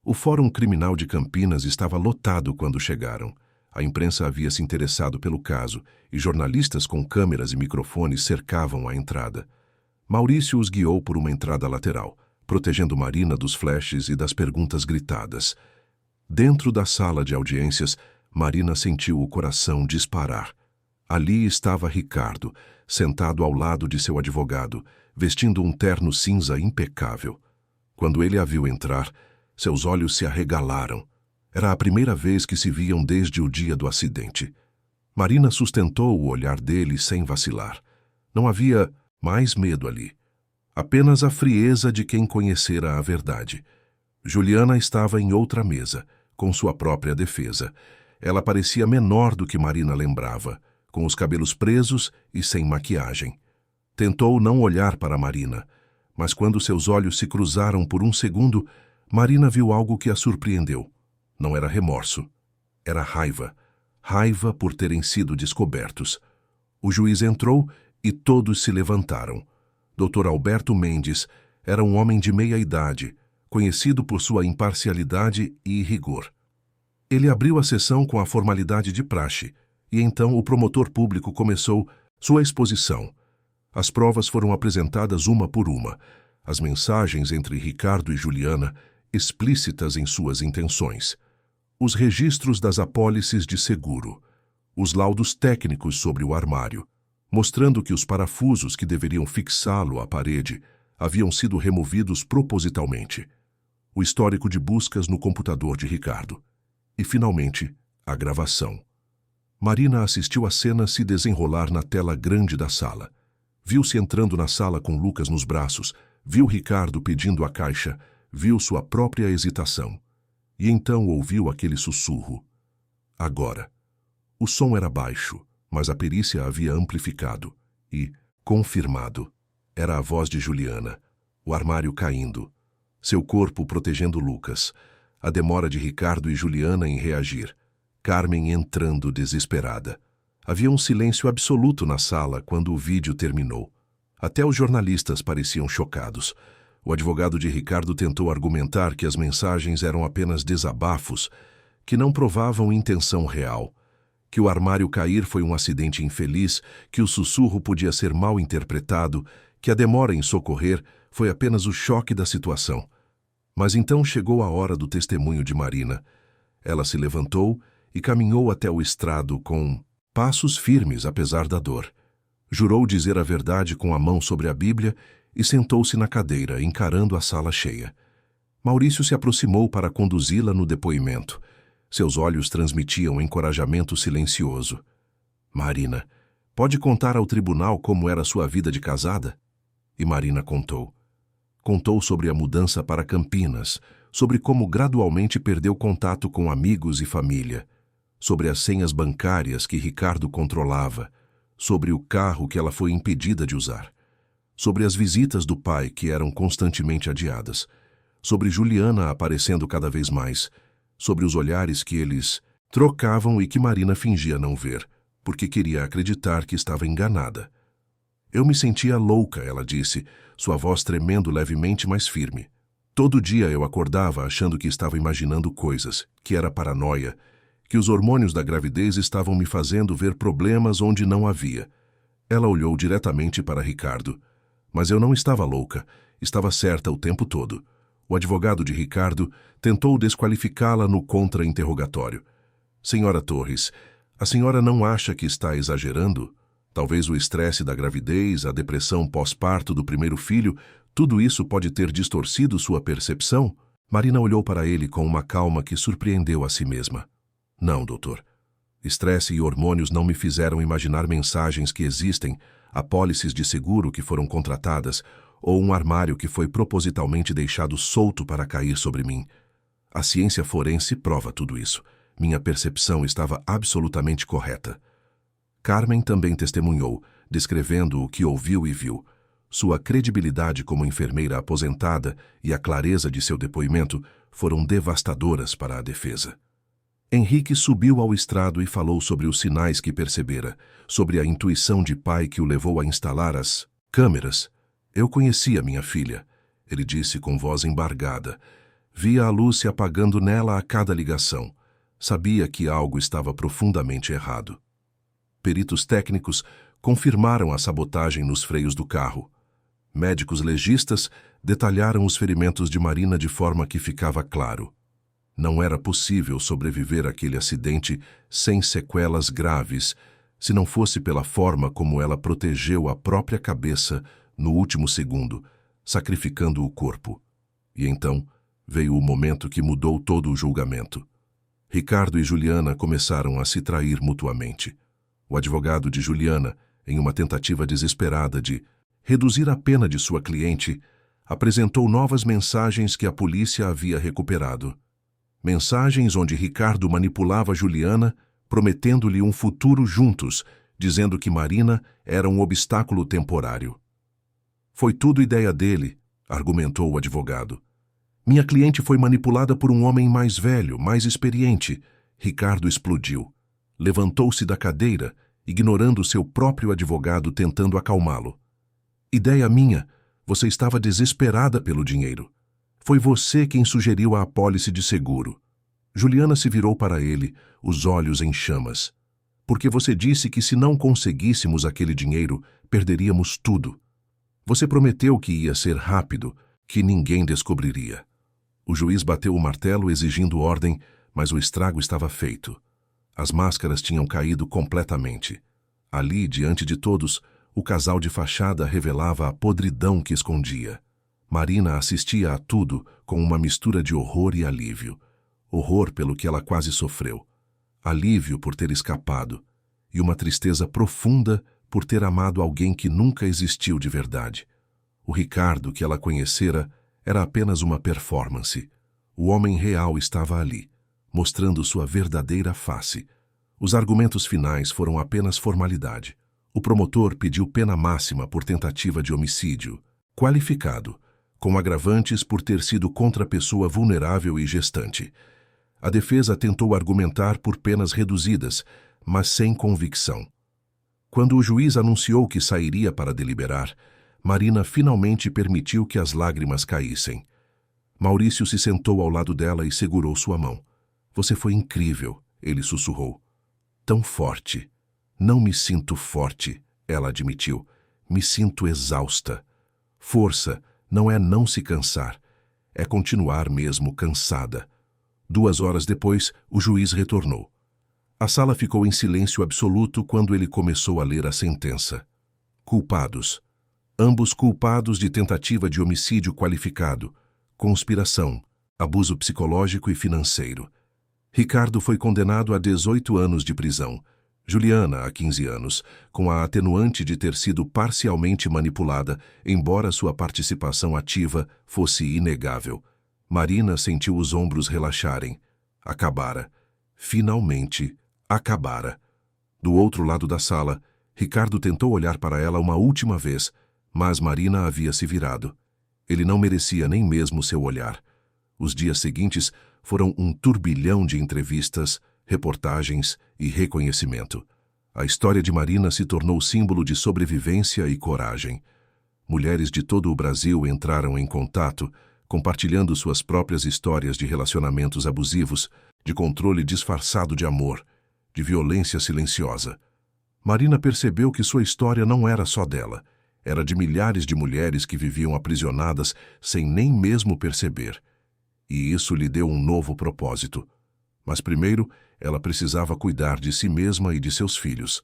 O Fórum Criminal de Campinas estava lotado quando chegaram. A imprensa havia se interessado pelo caso e jornalistas com câmeras e microfones cercavam a entrada. Maurício os guiou por uma entrada lateral, protegendo Marina dos flashes e das perguntas gritadas. Dentro da sala de audiências, Marina sentiu o coração disparar. Ali estava Ricardo, sentado ao lado de seu advogado, vestindo um terno cinza impecável. Quando ele a viu entrar, seus olhos se arregalaram. Era a primeira vez que se viam desde o dia do acidente. Marina sustentou o olhar dele sem vacilar. Não havia mais medo ali. Apenas a frieza de quem conhecera a verdade. Juliana estava em outra mesa, com sua própria defesa. Ela parecia menor do que Marina lembrava, com os cabelos presos e sem maquiagem. Tentou não olhar para Marina, mas quando seus olhos se cruzaram por um segundo, Marina viu algo que a surpreendeu. Não era remorso. Era raiva. Raiva por terem sido descobertos. O juiz entrou e todos se levantaram. Dr. Alberto Mendes era um homem de meia idade, conhecido por sua imparcialidade e rigor. Ele abriu a sessão com a formalidade de praxe, e então o promotor público começou sua exposição. As provas foram apresentadas uma por uma. as mensagens entre Ricardo e Juliana, explícitas em suas intenções, os registros das apólices de seguro, os laudos técnicos sobre o armário, mostrando que os parafusos que deveriam fixá-lo à parede haviam sido removidos propositalmente, o histórico de buscas no computador de Ricardo e, finalmente, a gravação. Marina assistiu a cena se desenrolar na tela grande da sala. Viu-se entrando na sala com Lucas nos braços, viu Ricardo pedindo a caixa, viu sua própria hesitação. E então ouviu aquele sussurro. Agora. O som era baixo, mas a perícia havia amplificado e, confirmado, era a voz de Juliana, o armário caindo, seu corpo protegendo Lucas, a demora de Ricardo e Juliana em reagir, Carmen entrando desesperada. Havia um silêncio absoluto na sala quando o vídeo terminou. Até os jornalistas pareciam chocados. O advogado de Ricardo tentou argumentar que as mensagens eram apenas desabafos, que não provavam intenção real, que o armário cair foi um acidente infeliz, que o sussurro podia ser mal interpretado, que a demora em socorrer foi apenas o choque da situação. Mas então chegou a hora do testemunho de Marina. Ela se levantou e caminhou até o estrado com passos firmes apesar da dor. Jurou dizer a verdade com a mão sobre a Bíblia e sentou-se na cadeira, encarando a sala cheia. Maurício se aproximou para conduzi-la no depoimento. Seus olhos transmitiam encorajamento silencioso. Marina, pode contar ao tribunal como era sua vida de casada? E Marina contou. Contou sobre a mudança para Campinas, sobre como gradualmente perdeu contato com amigos e família, sobre as senhas bancárias que Ricardo controlava, sobre o carro que ela foi impedida de usar, sobre as visitas do pai que eram constantemente adiadas, sobre Juliana aparecendo cada vez mais, sobre os olhares que eles trocavam e que Marina fingia não ver, porque queria acreditar que estava enganada. Eu me sentia louca, ela disse, sua voz tremendo levemente, mas firme. Todo dia eu acordava achando que estava imaginando coisas, que era paranoia, que os hormônios da gravidez estavam me fazendo ver problemas onde não havia. Ela olhou diretamente para Ricardo. Mas eu não estava louca, estava certa o tempo todo. O advogado de Ricardo tentou desqualificá-la no contra-interrogatório. Senhora Torres, a senhora não acha que está exagerando? Talvez o estresse da gravidez, a depressão pós-parto do primeiro filho, tudo isso pode ter distorcido sua percepção? Marina olhou para ele com uma calma que surpreendeu a si mesma. Não, doutor. Estresse e hormônios não me fizeram imaginar mensagens que existem, apólices de seguro que foram contratadas, ou um armário que foi propositalmente deixado solto para cair sobre mim. A ciência forense prova tudo isso. Minha percepção estava absolutamente correta. Carmen também testemunhou, descrevendo o que ouviu e viu. Sua credibilidade como enfermeira aposentada e a clareza de seu depoimento foram devastadoras para a defesa. Henrique subiu ao estrado e falou sobre os sinais que percebera, sobre a intuição de pai que o levou a instalar as câmeras. Eu conhecia minha filha, ele disse com voz embargada. Via a luz se apagando nela a cada ligação. Sabia que algo estava profundamente errado. Peritos técnicos confirmaram a sabotagem nos freios do carro. Médicos legistas detalharam os ferimentos de Marina de forma que ficava claro. Não era possível sobreviver àquele acidente sem sequelas graves, se não fosse pela forma como ela protegeu a própria cabeça no último segundo, sacrificando o corpo. E então veio o momento que mudou todo o julgamento. Ricardo e Juliana começaram a se trair mutuamente. O advogado de Juliana, em uma tentativa desesperada de reduzir a pena de sua cliente, apresentou novas mensagens que a polícia havia recuperado. Mensagens onde Ricardo manipulava Juliana, prometendo-lhe um futuro juntos, dizendo que Marina era um obstáculo temporário. Foi tudo ideia dele, argumentou o advogado. Minha cliente foi manipulada por um homem mais velho, mais experiente. Ricardo explodiu. Levantou-se da cadeira, ignorando seu próprio advogado tentando acalmá-lo. Ideia minha, você estava desesperada pelo dinheiro. Foi você quem sugeriu a apólice de seguro. Juliana se virou para ele, os olhos em chamas. Porque você disse que se não conseguíssemos aquele dinheiro, perderíamos tudo. Você prometeu que ia ser rápido, que ninguém descobriria. O juiz bateu o martelo exigindo ordem, mas o estrago estava feito. As máscaras tinham caído completamente. Ali, diante de todos, o casal de fachada revelava a podridão que escondia. Marina assistia a tudo com uma mistura de horror e alívio. Horror pelo que ela quase sofreu. Alívio por ter escapado. E uma tristeza profunda por ter amado alguém que nunca existiu de verdade. O Ricardo que ela conhecera era apenas uma performance. O homem real estava ali, mostrando sua verdadeira face. Os argumentos finais foram apenas formalidade. O promotor pediu pena máxima por tentativa de homicídio, qualificado, com agravantes por ter sido contra pessoa vulnerável e gestante. A defesa tentou argumentar por penas reduzidas, mas sem convicção. Quando o juiz anunciou que sairia para deliberar, Marina finalmente permitiu que as lágrimas caíssem. Maurício se sentou ao lado dela e segurou sua mão. Você foi incrível, ele sussurrou. Tão forte. Não me sinto forte, ela admitiu. Me sinto exausta. Força não é não se cansar, é continuar mesmo cansada. 2 horas depois, o juiz retornou. A sala ficou em silêncio absoluto quando ele começou a ler a sentença. Culpados. Ambos culpados de tentativa de homicídio qualificado, conspiração, abuso psicológico e financeiro. Ricardo foi condenado a 18 anos de prisão. Juliana, a 15 anos, com a atenuante de ter sido parcialmente manipulada, embora sua participação ativa fosse inegável. Marina sentiu os ombros relaxarem. Acabara. Finalmente, acabara. Do outro lado da sala, Ricardo tentou olhar para ela uma última vez, mas Marina havia se virado. Ele não merecia nem mesmo seu olhar. Os dias seguintes foram um turbilhão de entrevistas, reportagens e reconhecimento. A história de Marina se tornou símbolo de sobrevivência e coragem. Mulheres de todo o Brasil entraram em contato, compartilhando suas próprias histórias de relacionamentos abusivos, de controle disfarçado de amor, de violência silenciosa. Marina percebeu que sua história não era só dela, era de milhares de mulheres que viviam aprisionadas sem nem mesmo perceber. E isso lhe deu um novo propósito. Mas primeiro, ela precisava cuidar de si mesma e de seus filhos.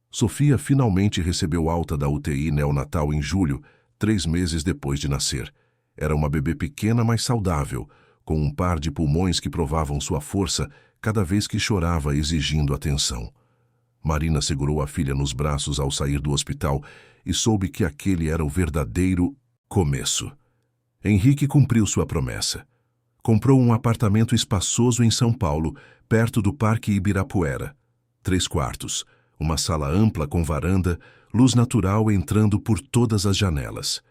Sofia finalmente recebeu alta da UTI neonatal em julho, 3 meses depois de nascer. Era uma bebê pequena, mas saudável, com um par de pulmões que provavam sua força cada vez que chorava exigindo atenção. Marina segurou a filha nos braços ao sair do hospital e soube que aquele era o verdadeiro começo. Henrique cumpriu sua promessa. Comprou um apartamento espaçoso em São Paulo, perto do Parque Ibirapuera. 3 quartos, uma sala ampla com varanda, luz natural entrando por todas as janelas.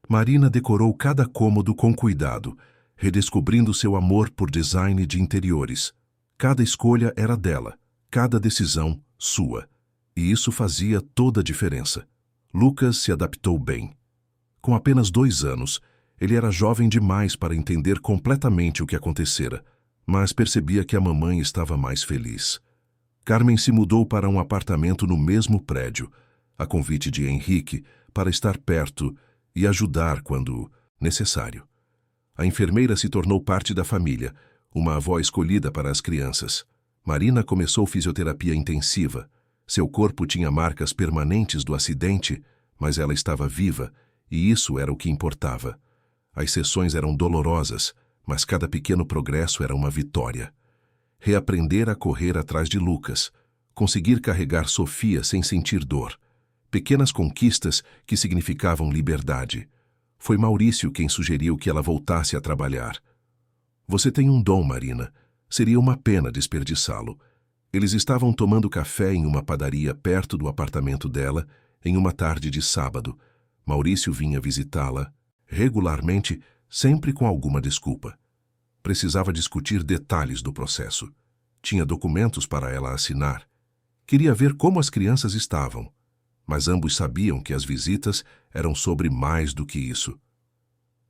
Marina decorou cada cômodo com cuidado, redescobrindo seu amor por design de interiores. Cada escolha era dela, cada decisão sua. E isso fazia toda a diferença. Lucas se adaptou bem. Com apenas 2 anos, ele era jovem demais para entender completamente o que acontecera, mas percebia que a mamãe estava mais feliz. Carmen se mudou para um apartamento no mesmo prédio, a convite de Henrique, para estar perto e ajudar quando necessário. A enfermeira se tornou parte da família, uma avó escolhida para as crianças. Marina começou fisioterapia intensiva. Seu corpo tinha marcas permanentes do acidente, mas ela estava viva, e isso era o que importava. As sessões eram dolorosas, mas cada pequeno progresso era uma vitória. Reaprender a correr atrás de Lucas, conseguir carregar Sofia sem sentir dor. Pequenas conquistas que significavam liberdade. Foi Maurício quem sugeriu que ela voltasse a trabalhar. Você tem um dom, Marina. Seria uma pena desperdiçá-lo. Eles estavam tomando café em uma padaria perto do apartamento dela, em uma tarde de sábado. Maurício vinha visitá-la, regularmente, sempre com alguma desculpa. Precisava discutir detalhes do processo. Tinha documentos para ela assinar. Queria ver como as crianças estavam. Mas ambos sabiam que as visitas eram sobre mais do que isso.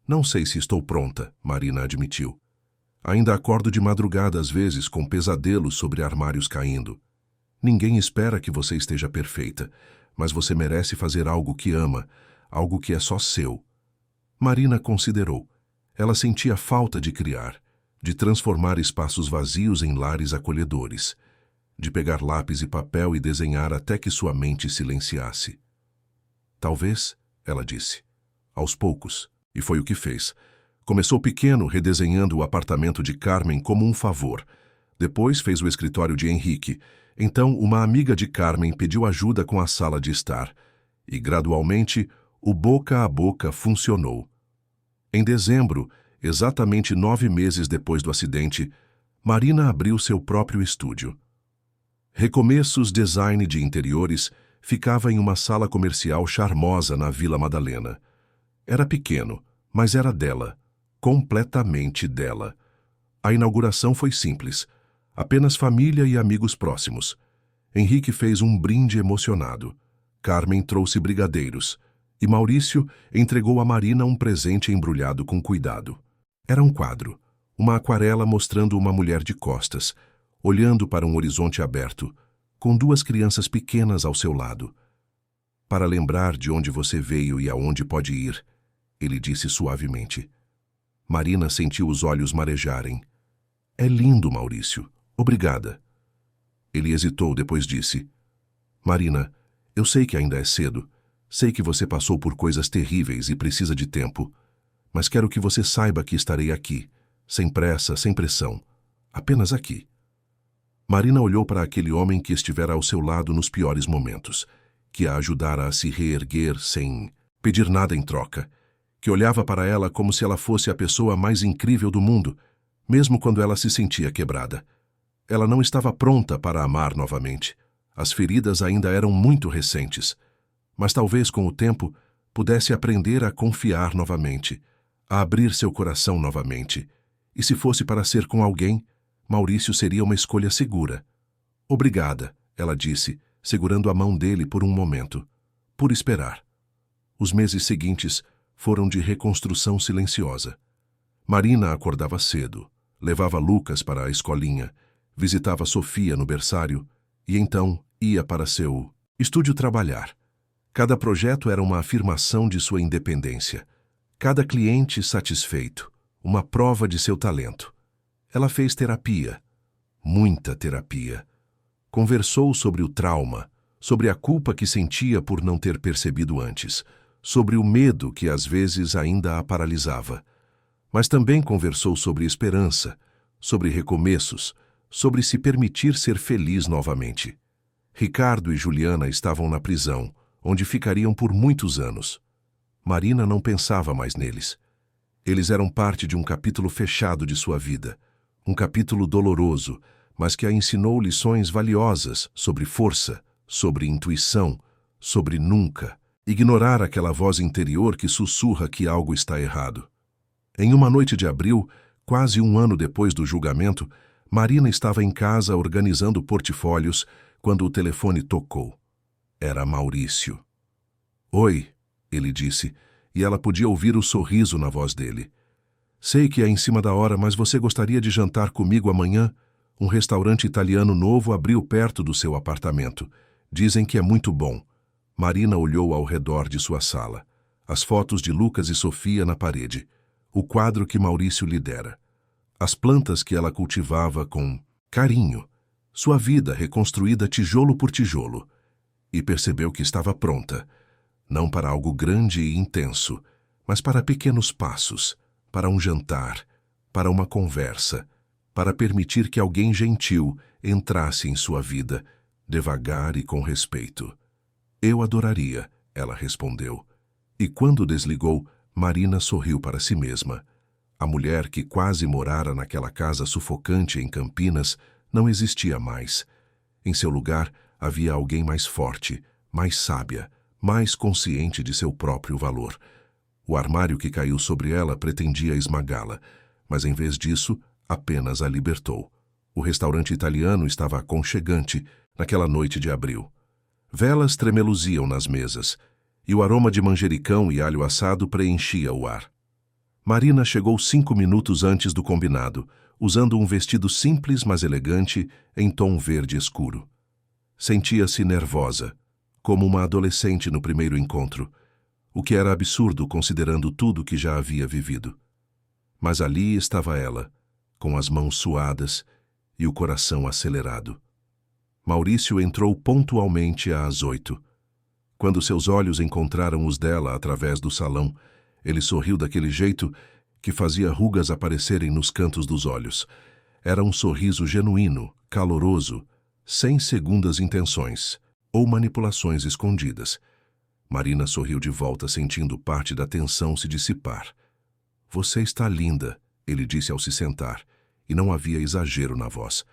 Não sei se estou pronta, Marina admitiu. Ainda acordo de madrugada às vezes com pesadelos sobre armários caindo. Ninguém espera que você esteja perfeita, mas você merece fazer algo que ama, algo que é só seu. Marina considerou. Ela sentia falta de criar, de transformar espaços vazios em lares acolhedores, de pegar lápis e papel e desenhar até que sua mente silenciasse. Talvez, ela disse, aos poucos, e foi o que fez. Começou pequeno, redesenhando o apartamento de Carmen como um favor. Depois fez o escritório de Henrique. Então, uma amiga de Carmen pediu ajuda com a sala de estar. E, gradualmente, o boca a boca funcionou. Em dezembro, exatamente 9 meses depois do acidente, Marina abriu seu próprio estúdio. Recomeços Design de Interiores ficava em uma sala comercial charmosa na Vila Madalena. Era pequeno, mas era dela, completamente dela. A inauguração foi simples, apenas família e amigos próximos. Henrique fez um brinde emocionado. Carmen trouxe brigadeiros. E Maurício entregou a Marina um presente embrulhado com cuidado. Era um quadro, uma aquarela mostrando uma mulher de costas, olhando para um horizonte aberto, com 2 crianças pequenas ao seu lado. Para lembrar de onde você veio e aonde pode ir, ele disse suavemente. Marina sentiu os olhos marejarem. É lindo, Maurício. Obrigada. Ele hesitou, depois disse. Marina, eu sei que ainda é cedo. Sei que você passou por coisas terríveis e precisa de tempo. Mas quero que você saiba que estarei aqui, sem pressa, sem pressão. Apenas aqui. Marina olhou para aquele homem que estivera ao seu lado nos piores momentos, que a ajudara a se reerguer sem pedir nada em troca, que olhava para ela como se ela fosse a pessoa mais incrível do mundo, mesmo quando ela se sentia quebrada. Ela não estava pronta para amar novamente. As feridas ainda eram muito recentes. Mas talvez com o tempo pudesse aprender a confiar novamente, a abrir seu coração novamente. E se fosse para ser com alguém, Maurício seria uma escolha segura. Obrigada, ela disse, segurando a mão dele por um momento. Por esperar. Os meses seguintes foram de reconstrução silenciosa. Marina acordava cedo, levava Lucas para a escolinha, visitava Sofia no berçário e então ia para seu estúdio trabalhar. Cada projeto era uma afirmação de sua independência. Cada cliente satisfeito, uma prova de seu talento. Ela fez terapia, muita terapia. Conversou sobre o trauma, sobre a culpa que sentia por não ter percebido antes, sobre o medo que às vezes ainda a paralisava. Mas também conversou sobre esperança, sobre recomeços, sobre se permitir ser feliz novamente. Ricardo e Juliana estavam na prisão, onde ficariam por muitos anos. Marina não pensava mais neles. Eles eram parte de um capítulo fechado de sua vida, um capítulo doloroso, mas que a ensinou lições valiosas sobre força, sobre intuição, sobre nunca ignorar aquela voz interior que sussurra que algo está errado. Em uma noite de abril, quase um ano depois do julgamento, Marina estava em casa organizando portfólios quando o telefone tocou. Era Maurício. Oi, ele disse, e ela podia ouvir o sorriso na voz dele. Sei que é em cima da hora, mas você gostaria de jantar comigo amanhã? Um restaurante italiano novo abriu perto do seu apartamento. Dizem que é muito bom. Marina olhou ao redor de sua sala. As fotos de Lucas e Sofia na parede. O quadro que Maurício lhe dera. As plantas que ela cultivava com carinho. Sua vida reconstruída tijolo por tijolo. E percebeu que estava pronta, não para algo grande e intenso, mas para pequenos passos, para um jantar, para uma conversa, para permitir que alguém gentil entrasse em sua vida, devagar e com respeito. Eu adoraria, ela respondeu. E quando desligou, Marina sorriu para si mesma. A mulher que quase morara naquela casa sufocante em Campinas não existia mais. Em seu lugar, havia alguém mais forte, mais sábia, mais consciente de seu próprio valor. O armário que caiu sobre ela pretendia esmagá-la, mas em vez disso, apenas a libertou. O restaurante italiano estava aconchegante naquela noite de abril. Velas tremeluziam nas mesas, e o aroma de manjericão e alho assado preenchia o ar. Marina chegou 5 minutos antes do combinado, usando um vestido simples, mas elegante, em tom verde escuro. Sentia-se nervosa, como uma adolescente no primeiro encontro. o que era absurdo considerando tudo que já havia vivido. Mas ali estava ela, com as mãos suadas e o coração acelerado. Maurício entrou pontualmente às 8. Quando seus olhos encontraram os dela através do salão, ele sorriu daquele jeito que fazia rugas aparecerem nos cantos dos olhos. Era um sorriso genuíno, caloroso, sem segundas intenções ou manipulações escondidas. Marina sorriu de volta, sentindo parte da tensão se dissipar. "Você está linda", ele disse ao se sentar, e não havia exagero na voz,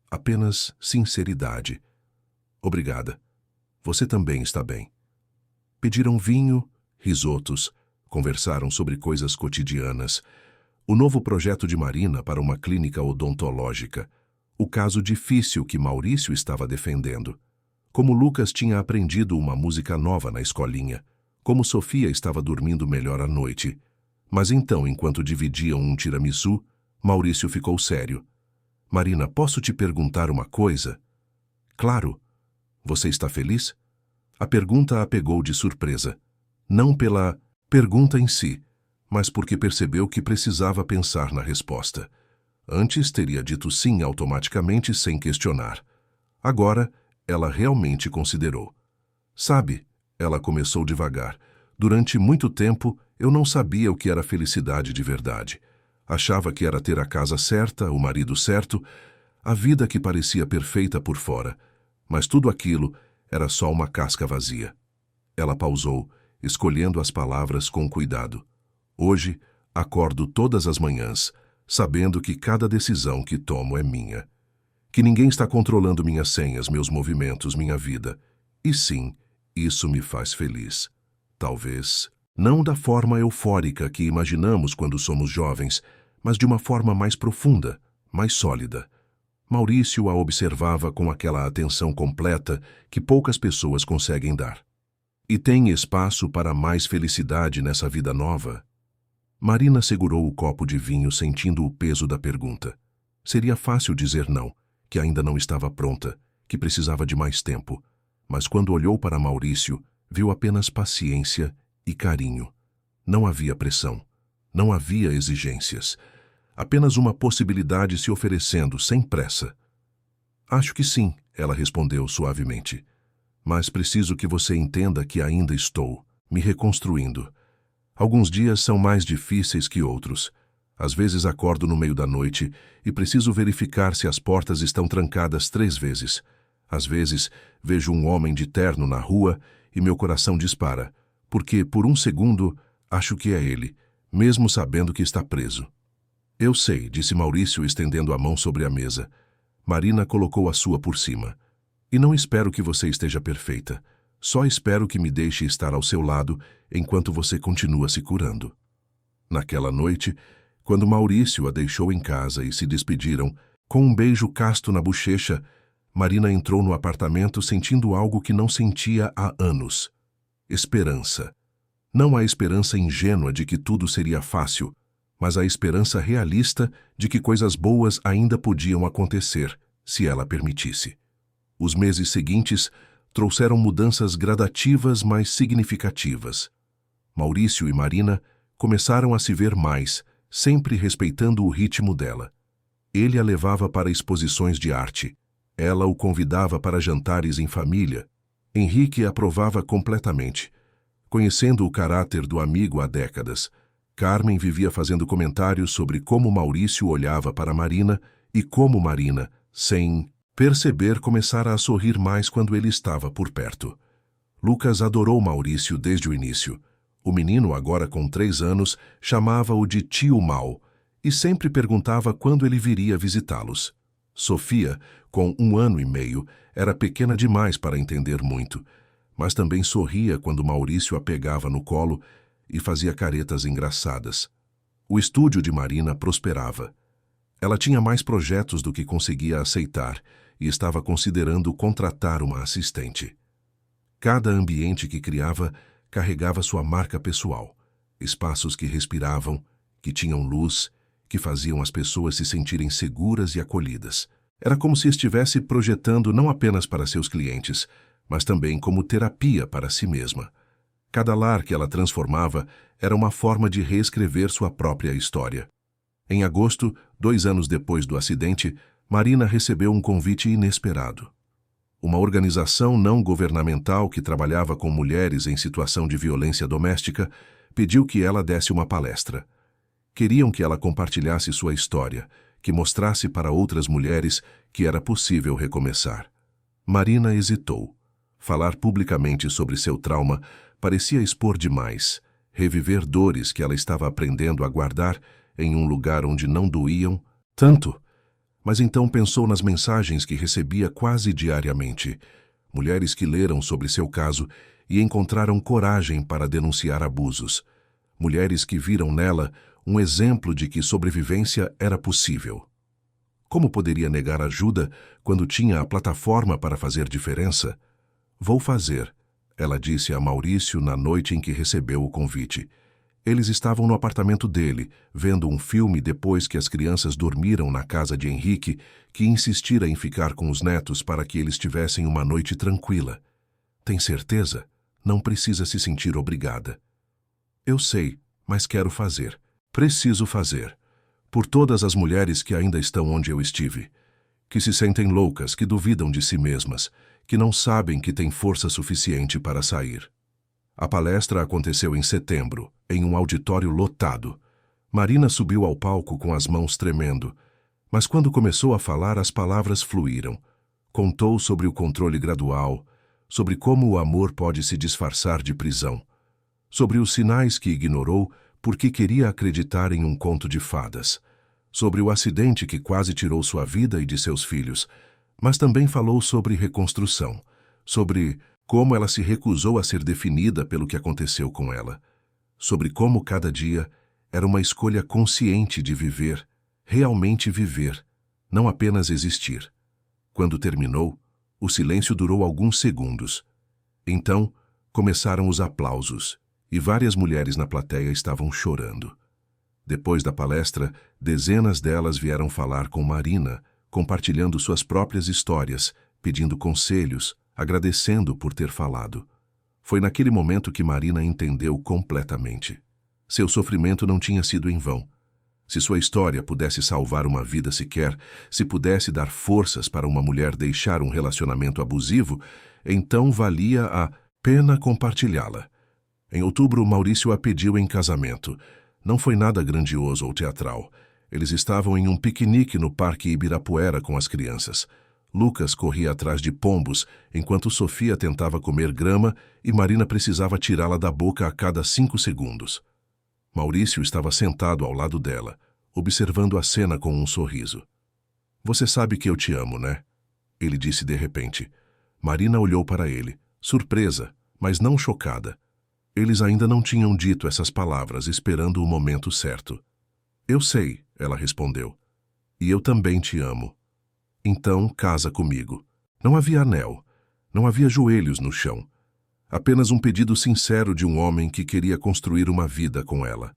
apenas sinceridade. "Obrigada. Você também está bem." Pediram vinho, risotos, conversaram sobre coisas cotidianas, o novo projeto de Marina para uma clínica odontológica, o caso difícil que Maurício estava defendendo, como Lucas tinha aprendido uma música nova na escolinha, como Sofia estava dormindo melhor à noite. Mas então, enquanto dividiam um tiramisu, Maurício ficou sério. "Marina, posso te perguntar uma coisa?" "Claro. Você está feliz?" A pergunta a pegou de surpresa. Não pela pergunta em si, mas porque percebeu que precisava pensar na resposta. Antes teria dito sim automaticamente, sem questionar. Agora, ela realmente considerou. "Sabe", ela começou devagar, "durante muito tempo eu não sabia o que era felicidade de verdade. Achava que era ter a casa certa, o marido certo, a vida que parecia perfeita por fora. Mas tudo aquilo era só uma casca vazia." Ela pausou, escolhendo as palavras com cuidado. "Hoje, acordo todas as manhãs, sabendo que cada decisão que tomo é minha. Que ninguém está controlando minhas senhas, meus movimentos, minha vida. E sim, isso me faz feliz. Talvez não da forma eufórica que imaginamos quando somos jovens, mas de uma forma mais profunda, mais sólida." Maurício a observava com aquela atenção completa que poucas pessoas conseguem dar. "E tem espaço para mais felicidade nessa vida nova?" Marina segurou o copo de vinho, sentindo o peso da pergunta. Seria fácil dizer não, que ainda não estava pronta, que precisava de mais tempo. Mas quando olhou para Maurício, viu apenas paciência e carinho. Não havia pressão, não havia exigências. Apenas uma possibilidade se oferecendo, sem pressa. "Acho que sim", ela respondeu suavemente. "Mas preciso que você entenda que ainda estou me reconstruindo. Alguns dias são mais difíceis que outros. Às vezes acordo no meio da noite e preciso verificar se as portas estão trancadas 3 vezes. Às vezes vejo um homem de terno na rua e meu coração dispara, porque por um segundo acho que é ele, mesmo sabendo que está preso." "Eu sei", disse Maurício, estendendo a mão sobre a mesa. Marina colocou a sua por cima. "E não espero que você esteja perfeita. Só espero que me deixe estar ao seu lado enquanto você continua se curando." Naquela noite, quando Maurício a deixou em casa e se despediram, com um beijo casto na bochecha, Marina entrou no apartamento sentindo algo que não sentia há anos. Esperança. Não a esperança ingênua de que tudo seria fácil, mas a esperança realista de que coisas boas ainda podiam acontecer, se ela permitisse. Os meses seguintes trouxeram mudanças gradativas, mas significativas. Maurício e Marina começaram a se ver mais, sempre respeitando o ritmo dela. Ele a levava para exposições de arte. Ela o convidava para jantares em família. Henrique a aprovava completamente. Conhecendo o caráter do amigo há décadas, Carmen vivia fazendo comentários sobre como Maurício olhava para Marina e como Marina, sem perceber, começara a sorrir mais quando ele estava por perto. Lucas adorou Maurício desde o início. O menino, agora com 3 anos, chamava-o de tio Mau e sempre perguntava quando ele viria visitá-los. Sofia, com 1 ano e meio, era pequena demais para entender muito, mas também sorria quando Maurício a pegava no colo e fazia caretas engraçadas. O estúdio de Marina prosperava. Ela tinha mais projetos do que conseguia aceitar e estava considerando contratar uma assistente. Cada ambiente que criava carregava sua marca pessoal. Espaços que respiravam, que tinham luz, que faziam as pessoas se sentirem seguras e acolhidas. Era como se estivesse projetando não apenas para seus clientes, mas também como terapia para si mesma. Cada lar que ela transformava era uma forma de reescrever sua própria história. Em agosto, 2 anos depois do acidente, Marina recebeu um convite inesperado. Uma organização não governamental que trabalhava com mulheres em situação de violência doméstica pediu que ela desse uma palestra. Queriam que ela compartilhasse sua história, que mostrasse para outras mulheres que era possível recomeçar. Marina hesitou. Falar publicamente sobre seu trauma parecia expor demais, reviver dores que ela estava aprendendo a guardar em um lugar onde não doíam tanto. Mas então pensou nas mensagens que recebia quase diariamente. Mulheres que leram sobre seu caso e encontraram coragem para denunciar abusos. Mulheres que viram nela um exemplo de que sobrevivência era possível. Como poderia negar ajuda quando tinha a plataforma para fazer diferença? Vou fazer, ela disse a Maurício na noite em que recebeu o convite. Eles estavam no apartamento dele, vendo um filme depois que as crianças dormiram na casa de Henrique, que insistira em ficar com os netos para que eles tivessem uma noite tranquila. Tem certeza? Não precisa se sentir obrigada. Eu sei, mas quero fazer. Preciso fazer. Por todas as mulheres que ainda estão onde eu estive. Que se sentem loucas, que duvidam de si mesmas, que não sabem que têm força suficiente para sair. A palestra aconteceu em setembro, em um auditório lotado. Marina subiu ao palco com as mãos tremendo, mas quando começou a falar, as palavras fluíram. Contou sobre o controle gradual, sobre como o amor pode se disfarçar de prisão, sobre os sinais que ignorou porque queria acreditar em um conto de fadas, sobre o acidente que quase tirou sua vida e de seus filhos, mas também falou sobre reconstrução, sobre como ela se recusou a ser definida pelo que aconteceu com ela, sobre como cada dia era uma escolha consciente de viver, realmente viver, não apenas existir. Quando terminou, o silêncio durou alguns segundos. Então, começaram os aplausos, e várias mulheres na plateia estavam chorando. Depois da palestra, dezenas delas vieram falar com Marina, compartilhando suas próprias histórias, pedindo conselhos, agradecendo por ter falado. Foi naquele momento que Marina entendeu completamente. Seu sofrimento não tinha sido em vão. Se sua história pudesse salvar uma vida sequer, se pudesse dar forças para uma mulher deixar um relacionamento abusivo, então valia a pena compartilhá-la. Em outubro, Maurício a pediu em casamento. Não foi nada grandioso ou teatral. Eles estavam em um piquenique no Parque Ibirapuera com as crianças. Lucas corria atrás de pombos, enquanto Sofia tentava comer grama e Marina precisava tirá-la da boca a cada 5 segundos. Maurício estava sentado ao lado dela, observando a cena com um sorriso. Você sabe que eu te amo, né? Ele disse de repente. Marina olhou para ele, surpresa, mas não chocada. Eles ainda não tinham dito essas palavras, esperando o momento certo. Eu sei, ela respondeu. E eu também te amo. Então, casa comigo. Não havia anel. Não havia joelhos no chão. Apenas um pedido sincero de um homem que queria construir uma vida com ela.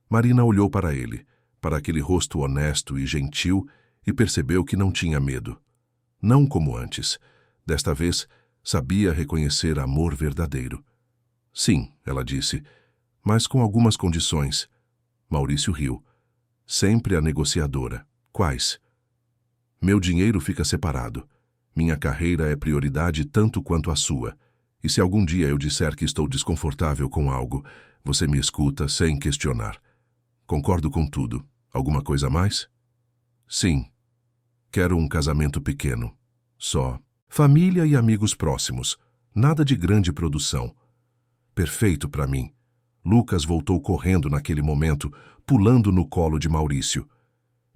Marina olhou para ele, para aquele rosto honesto e gentil, e percebeu que não tinha medo. Não como antes. Desta vez, sabia reconhecer amor verdadeiro. Sim, ela disse, mas com algumas condições. Maurício riu. Sempre a negociadora. Quais? Meu dinheiro fica separado. Minha carreira é prioridade tanto quanto a sua. E se algum dia eu disser que estou desconfortável com algo, você me escuta sem questionar. Concordo com tudo. Alguma coisa a mais? Sim. Quero um casamento pequeno. Só. Família e amigos próximos. Nada de grande produção. Perfeito para mim. Lucas voltou correndo naquele momento, pulando no colo de Maurício.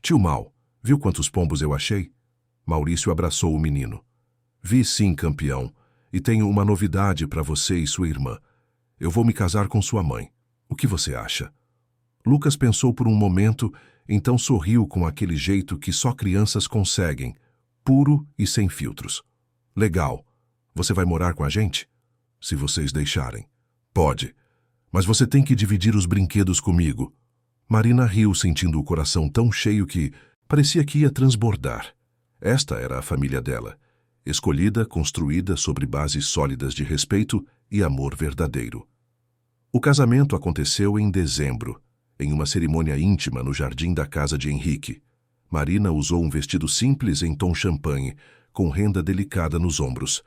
Tio Mau, viu quantos pombos eu achei? Maurício abraçou o menino. Vi sim, campeão. E tenho uma novidade para você e sua irmã. Eu vou me casar com sua mãe. O que você acha? Lucas pensou por um momento, então sorriu com aquele jeito que só crianças conseguem, puro e sem filtros. Legal. Você vai morar com a gente? Se vocês deixarem. Pode. Mas você tem que dividir os brinquedos comigo. Marina riu, sentindo o coração tão cheio que parecia que ia transbordar. Esta era a família dela. Escolhida, construída sobre bases sólidas de respeito e amor verdadeiro. O casamento aconteceu em dezembro, em uma cerimônia íntima no jardim da casa de Henrique. Marina usou um vestido simples em tom champanhe, com renda delicada nos ombros.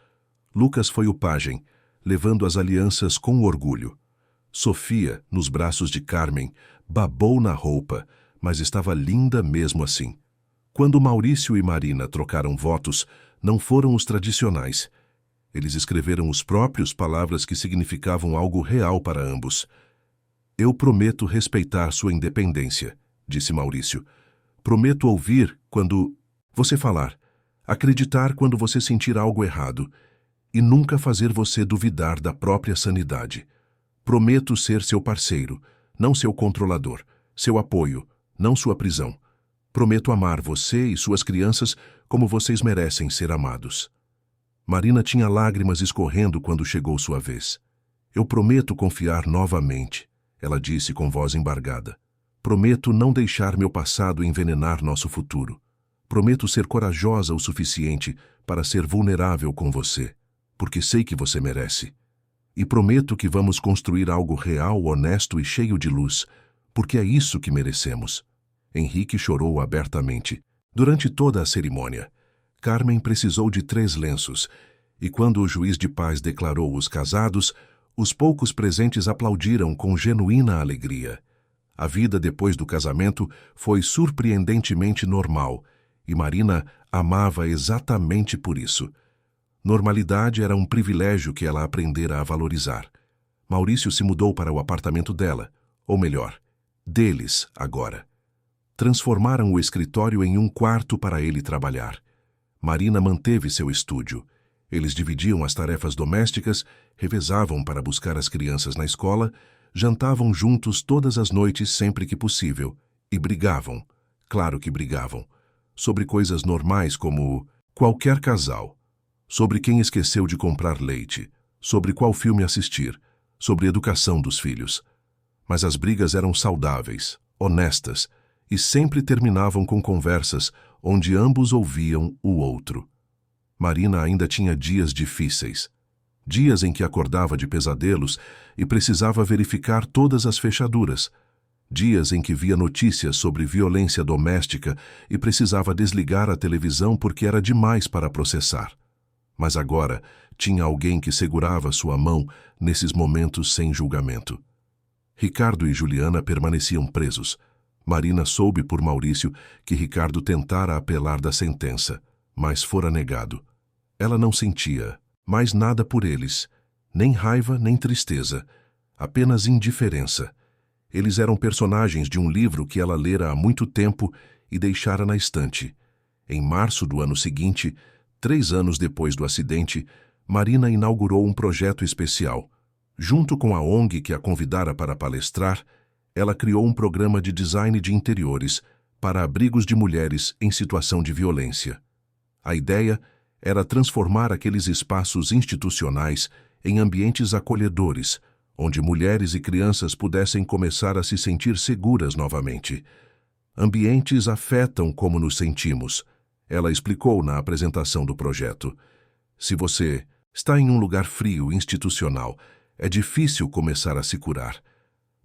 Lucas foi o pajem, levando as alianças com orgulho. Sofia, nos braços de Carmen, babou na roupa, mas estava linda mesmo assim. Quando Maurício e Marina trocaram votos, não foram os tradicionais. Eles escreveram os próprios palavras que significavam algo real para ambos. Eu prometo respeitar sua independência, disse Maurício. Prometo ouvir quando você falar, acreditar quando você sentir algo errado e nunca fazer você duvidar da própria sanidade. Prometo ser seu parceiro, não seu controlador, seu apoio, não sua prisão. Prometo amar você e suas crianças como vocês merecem ser amados. Marina tinha lágrimas escorrendo quando chegou sua vez. Eu prometo confiar novamente, ela disse com voz embargada. Prometo não deixar meu passado envenenar nosso futuro. Prometo ser corajosa o suficiente para ser vulnerável com você, porque sei que você merece. E prometo que vamos construir algo real, honesto e cheio de luz, porque é isso que merecemos. Henrique chorou abertamente. Durante toda a cerimônia, Carmen precisou de 3 lenços, e quando o juiz de paz declarou-os casados, os poucos presentes aplaudiram com genuína alegria. A vida depois do casamento foi surpreendentemente normal, e Marina amava exatamente por isso. Normalidade era um privilégio que ela aprendera a valorizar. Maurício se mudou para o apartamento dela, ou melhor, deles agora. Transformaram o escritório em um quarto para ele trabalhar. Marina manteve seu estúdio. Eles dividiam as tarefas domésticas, revezavam para buscar as crianças na escola, jantavam juntos todas as noites sempre que possível, e brigavam, claro que brigavam, sobre coisas normais como qualquer casal, sobre quem esqueceu de comprar leite, sobre qual filme assistir, sobre educação dos filhos. Mas as brigas eram saudáveis, honestas, e sempre terminavam com conversas onde ambos ouviam o outro. Marina ainda tinha dias difíceis. Dias em que acordava de pesadelos e precisava verificar todas as fechaduras. Dias em que via notícias sobre violência doméstica e precisava desligar a televisão porque era demais para processar. Mas agora tinha alguém que segurava sua mão nesses momentos sem julgamento. Ricardo e Juliana permaneciam presos. Marina soube por Maurício que Ricardo tentara apelar da sentença, mas fora negado. Ela não sentia mais nada por eles, nem raiva nem tristeza, apenas indiferença. Eles eram personagens de um livro que ela lera há muito tempo e deixara na estante. Em março do ano seguinte, 3 anos depois do acidente, Marina inaugurou um projeto especial. Junto com a ONG que a convidara para palestrar, ela criou um programa de design de interiores para abrigos de mulheres em situação de violência. A ideia era transformar aqueles espaços institucionais em ambientes acolhedores, onde mulheres e crianças pudessem começar a se sentir seguras novamente. Ambientes afetam como nos sentimos, ela explicou na apresentação do projeto. Se você está em um lugar frio institucional, é difícil começar a se curar.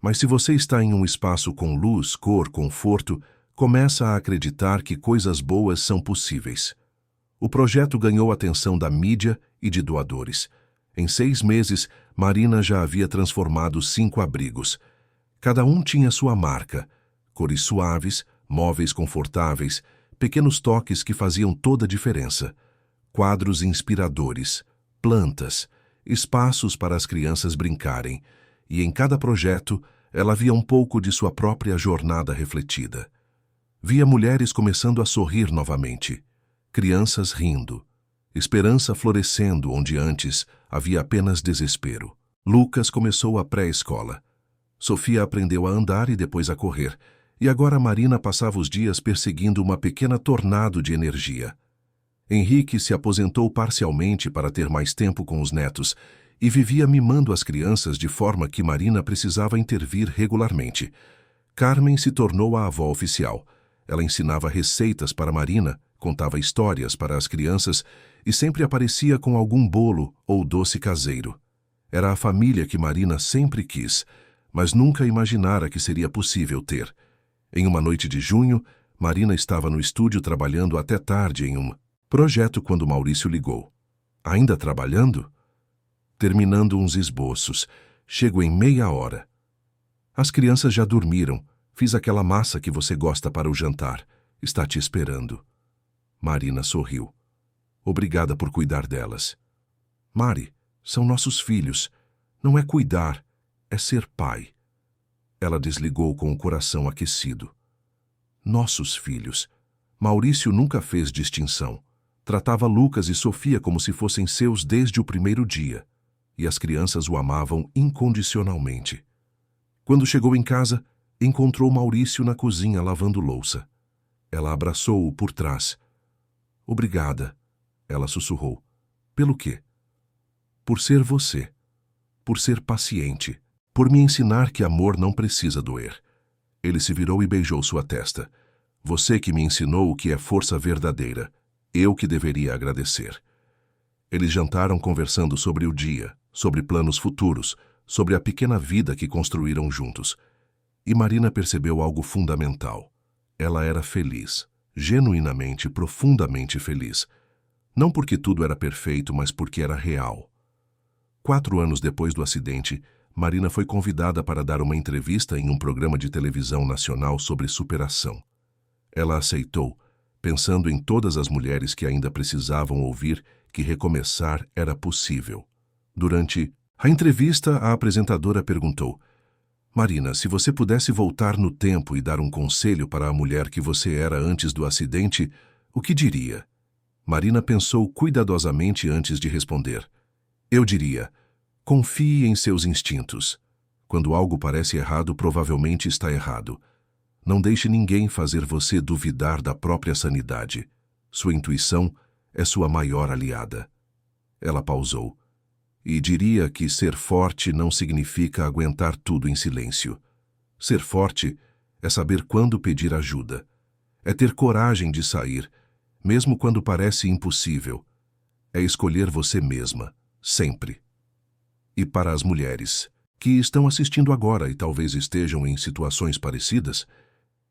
Mas se você está em um espaço com luz, cor, conforto, começa a acreditar que coisas boas são possíveis. O projeto ganhou a atenção da mídia e de doadores. Em 6 meses, Marina já havia transformado 5 abrigos. Cada um tinha sua marca, cores suaves, móveis confortáveis, pequenos toques que faziam toda a diferença. Quadros inspiradores, plantas, espaços para as crianças brincarem, e em cada projeto ela via um pouco de sua própria jornada refletida. Via mulheres começando a sorrir novamente, crianças rindo, esperança florescendo onde antes havia apenas desespero. Lucas começou a pré-escola. Sofia aprendeu a andar e depois a correr, e agora Marina passava os dias perseguindo uma pequena tornado de energia. Henrique se aposentou parcialmente para ter mais tempo com os netos e vivia mimando as crianças de forma que Marina precisava intervir regularmente. Carmen se tornou a avó oficial. Ela ensinava receitas para Marina, contava histórias para as crianças e sempre aparecia com algum bolo ou doce caseiro. Era a família que Marina sempre quis, mas nunca imaginara que seria possível ter. Em uma noite de junho, Marina estava no estúdio trabalhando até tarde em um projeto quando Maurício ligou. Ainda trabalhando? Terminando uns esboços. Chego em meia hora. As crianças já dormiram. Fiz aquela massa que você gosta para o jantar. Está te esperando. Marina sorriu. Obrigada por cuidar delas. Mari, são nossos filhos. Não é cuidar, é ser pai. Ela desligou com o coração aquecido. Nossos filhos. Maurício nunca fez distinção. Tratava Lucas e Sofia como se fossem seus desde o primeiro dia. E as crianças o amavam incondicionalmente. Quando chegou em casa, encontrou Maurício na cozinha lavando louça. Ela abraçou-o por trás. Obrigada, ela sussurrou. Pelo quê? Por ser você. Por ser paciente. Por me ensinar que amor não precisa doer. Ele se virou e beijou sua testa. Você que me ensinou o que é força verdadeira. Eu que deveria agradecer. Eles jantaram conversando sobre o dia, sobre planos futuros, sobre a pequena vida que construíram juntos. E Marina percebeu algo fundamental. Ela era feliz, genuinamente, profundamente feliz. Não porque tudo era perfeito, mas porque era real. 4 anos depois do acidente, Marina foi convidada para dar uma entrevista em um programa de televisão nacional sobre superação. Ela aceitou, pensando em todas as mulheres que ainda precisavam ouvir que recomeçar era possível. Durante a entrevista, a apresentadora perguntou: Marina, se você pudesse voltar no tempo e dar um conselho para a mulher que você era antes do acidente, o que diria? Marina pensou cuidadosamente antes de responder. Eu diria: confie em seus instintos. Quando algo parece errado, provavelmente está errado. Não deixe ninguém fazer você duvidar da própria sanidade. Sua intuição é sua maior aliada. Ela pausou. E diria que ser forte não significa aguentar tudo em silêncio. Ser forte é saber quando pedir ajuda. É ter coragem de sair, mesmo quando parece impossível. É escolher você mesma, sempre. E para as mulheres que estão assistindo agora e talvez estejam em situações parecidas,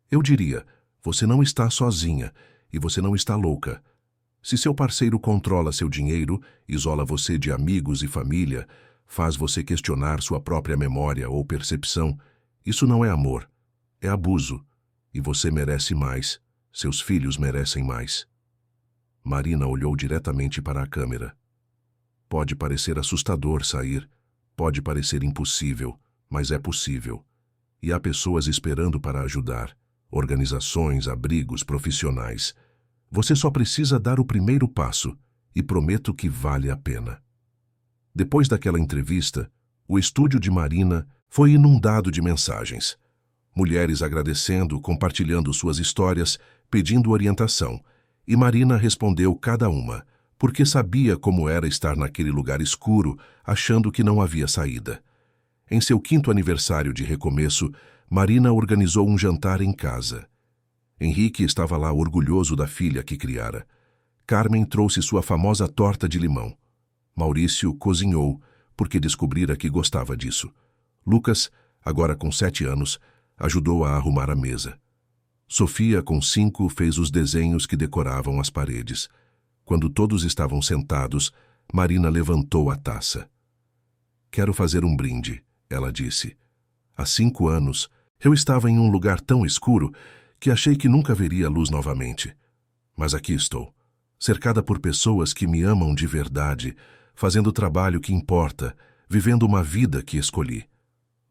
eu diria, você não está sozinha e você não está louca. Se seu parceiro controla seu dinheiro, isola você de amigos e família, faz você questionar sua própria memória ou percepção, isso não é amor, é abuso. E você merece mais, seus filhos merecem mais. Marina olhou diretamente para a câmera. Pode parecer assustador sair, pode parecer impossível, mas é possível. E há pessoas esperando para ajudar, organizações, abrigos, profissionais. Você só precisa dar o primeiro passo e prometo que vale a pena. Depois daquela entrevista, o estúdio de Marina foi inundado de mensagens. Mulheres agradecendo, compartilhando suas histórias, pedindo orientação. E Marina respondeu cada uma, porque sabia como era estar naquele lugar escuro, achando que não havia saída. Em seu 5º aniversário de recomeço, Marina organizou um jantar em casa. Henrique estava lá orgulhoso da filha que criara. Carmen trouxe sua famosa torta de limão. Maurício cozinhou, porque descobrira que gostava disso. Lucas, agora com 7 anos, ajudou a arrumar a mesa. Sofia, com 5, fez os desenhos que decoravam as paredes. Quando todos estavam sentados, Marina levantou a taça. Quero fazer um brinde, ela disse. Há 5 anos, eu estava em um lugar tão escuro que achei que nunca veria a luz novamente. Mas aqui estou, cercada por pessoas que me amam de verdade, fazendo o trabalho que importa, vivendo uma vida que escolhi.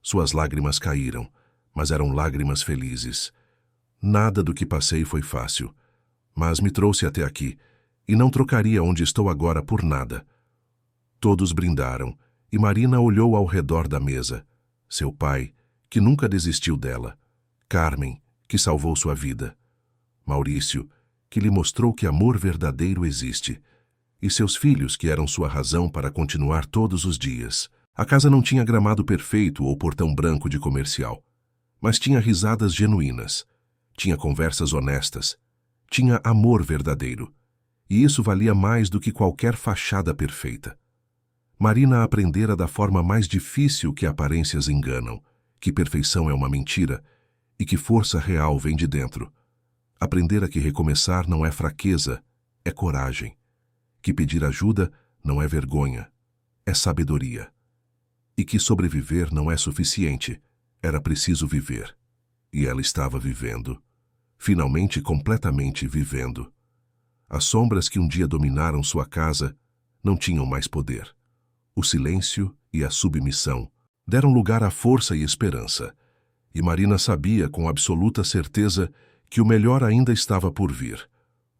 Suas lágrimas caíram, mas eram lágrimas felizes. Nada do que passei foi fácil, mas me trouxe até aqui, e não trocaria onde estou agora por nada. Todos brindaram, e Marina olhou ao redor da mesa. Seu pai, que nunca desistiu dela. Carmen, que salvou sua vida. Maurício, que lhe mostrou que amor verdadeiro existe. E seus filhos, que eram sua razão para continuar todos os dias. A casa não tinha gramado perfeito ou portão branco de comercial, mas tinha risadas genuínas. Tinha conversas honestas. Tinha amor verdadeiro. E isso valia mais do que qualquer fachada perfeita. Marina aprendera da forma mais difícil que aparências enganam, que perfeição é uma mentira e que força real vem de dentro. Aprendera que recomeçar não é fraqueza, é coragem. Que pedir ajuda não é vergonha, é sabedoria. E que sobreviver não é suficiente, era preciso viver. E ela estava vivendo, finalmente completamente vivendo. As sombras que um dia dominaram sua casa não tinham mais poder. O silêncio e a submissão deram lugar à força e esperança. E Marina sabia com absoluta certeza que o melhor ainda estava por vir,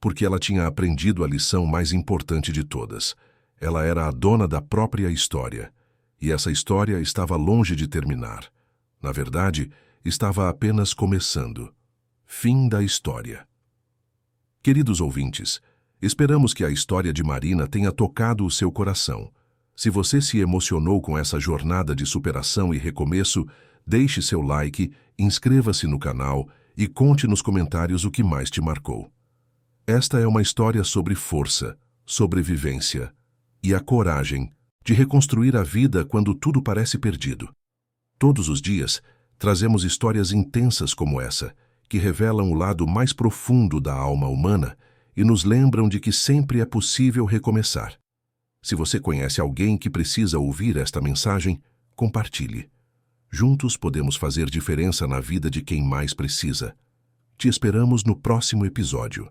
porque ela tinha aprendido a lição mais importante de todas. Ela era a dona da própria história, e essa história estava longe de terminar. Na verdade, estava apenas começando. Fim da história. Queridos ouvintes, esperamos que a história de Marina tenha tocado o seu coração. Se você se emocionou com essa jornada de superação e recomeço, deixe seu like, inscreva-se no canal e conte nos comentários o que mais te marcou. Esta é uma história sobre força, sobrevivência e a coragem de reconstruir a vida quando tudo parece perdido. Todos os dias, trazemos histórias intensas como essa, que revelam o lado mais profundo da alma humana e nos lembram de que sempre é possível recomeçar. Se você conhece alguém que precisa ouvir esta mensagem, compartilhe. Juntos podemos fazer diferença na vida de quem mais precisa. Te esperamos no próximo episódio.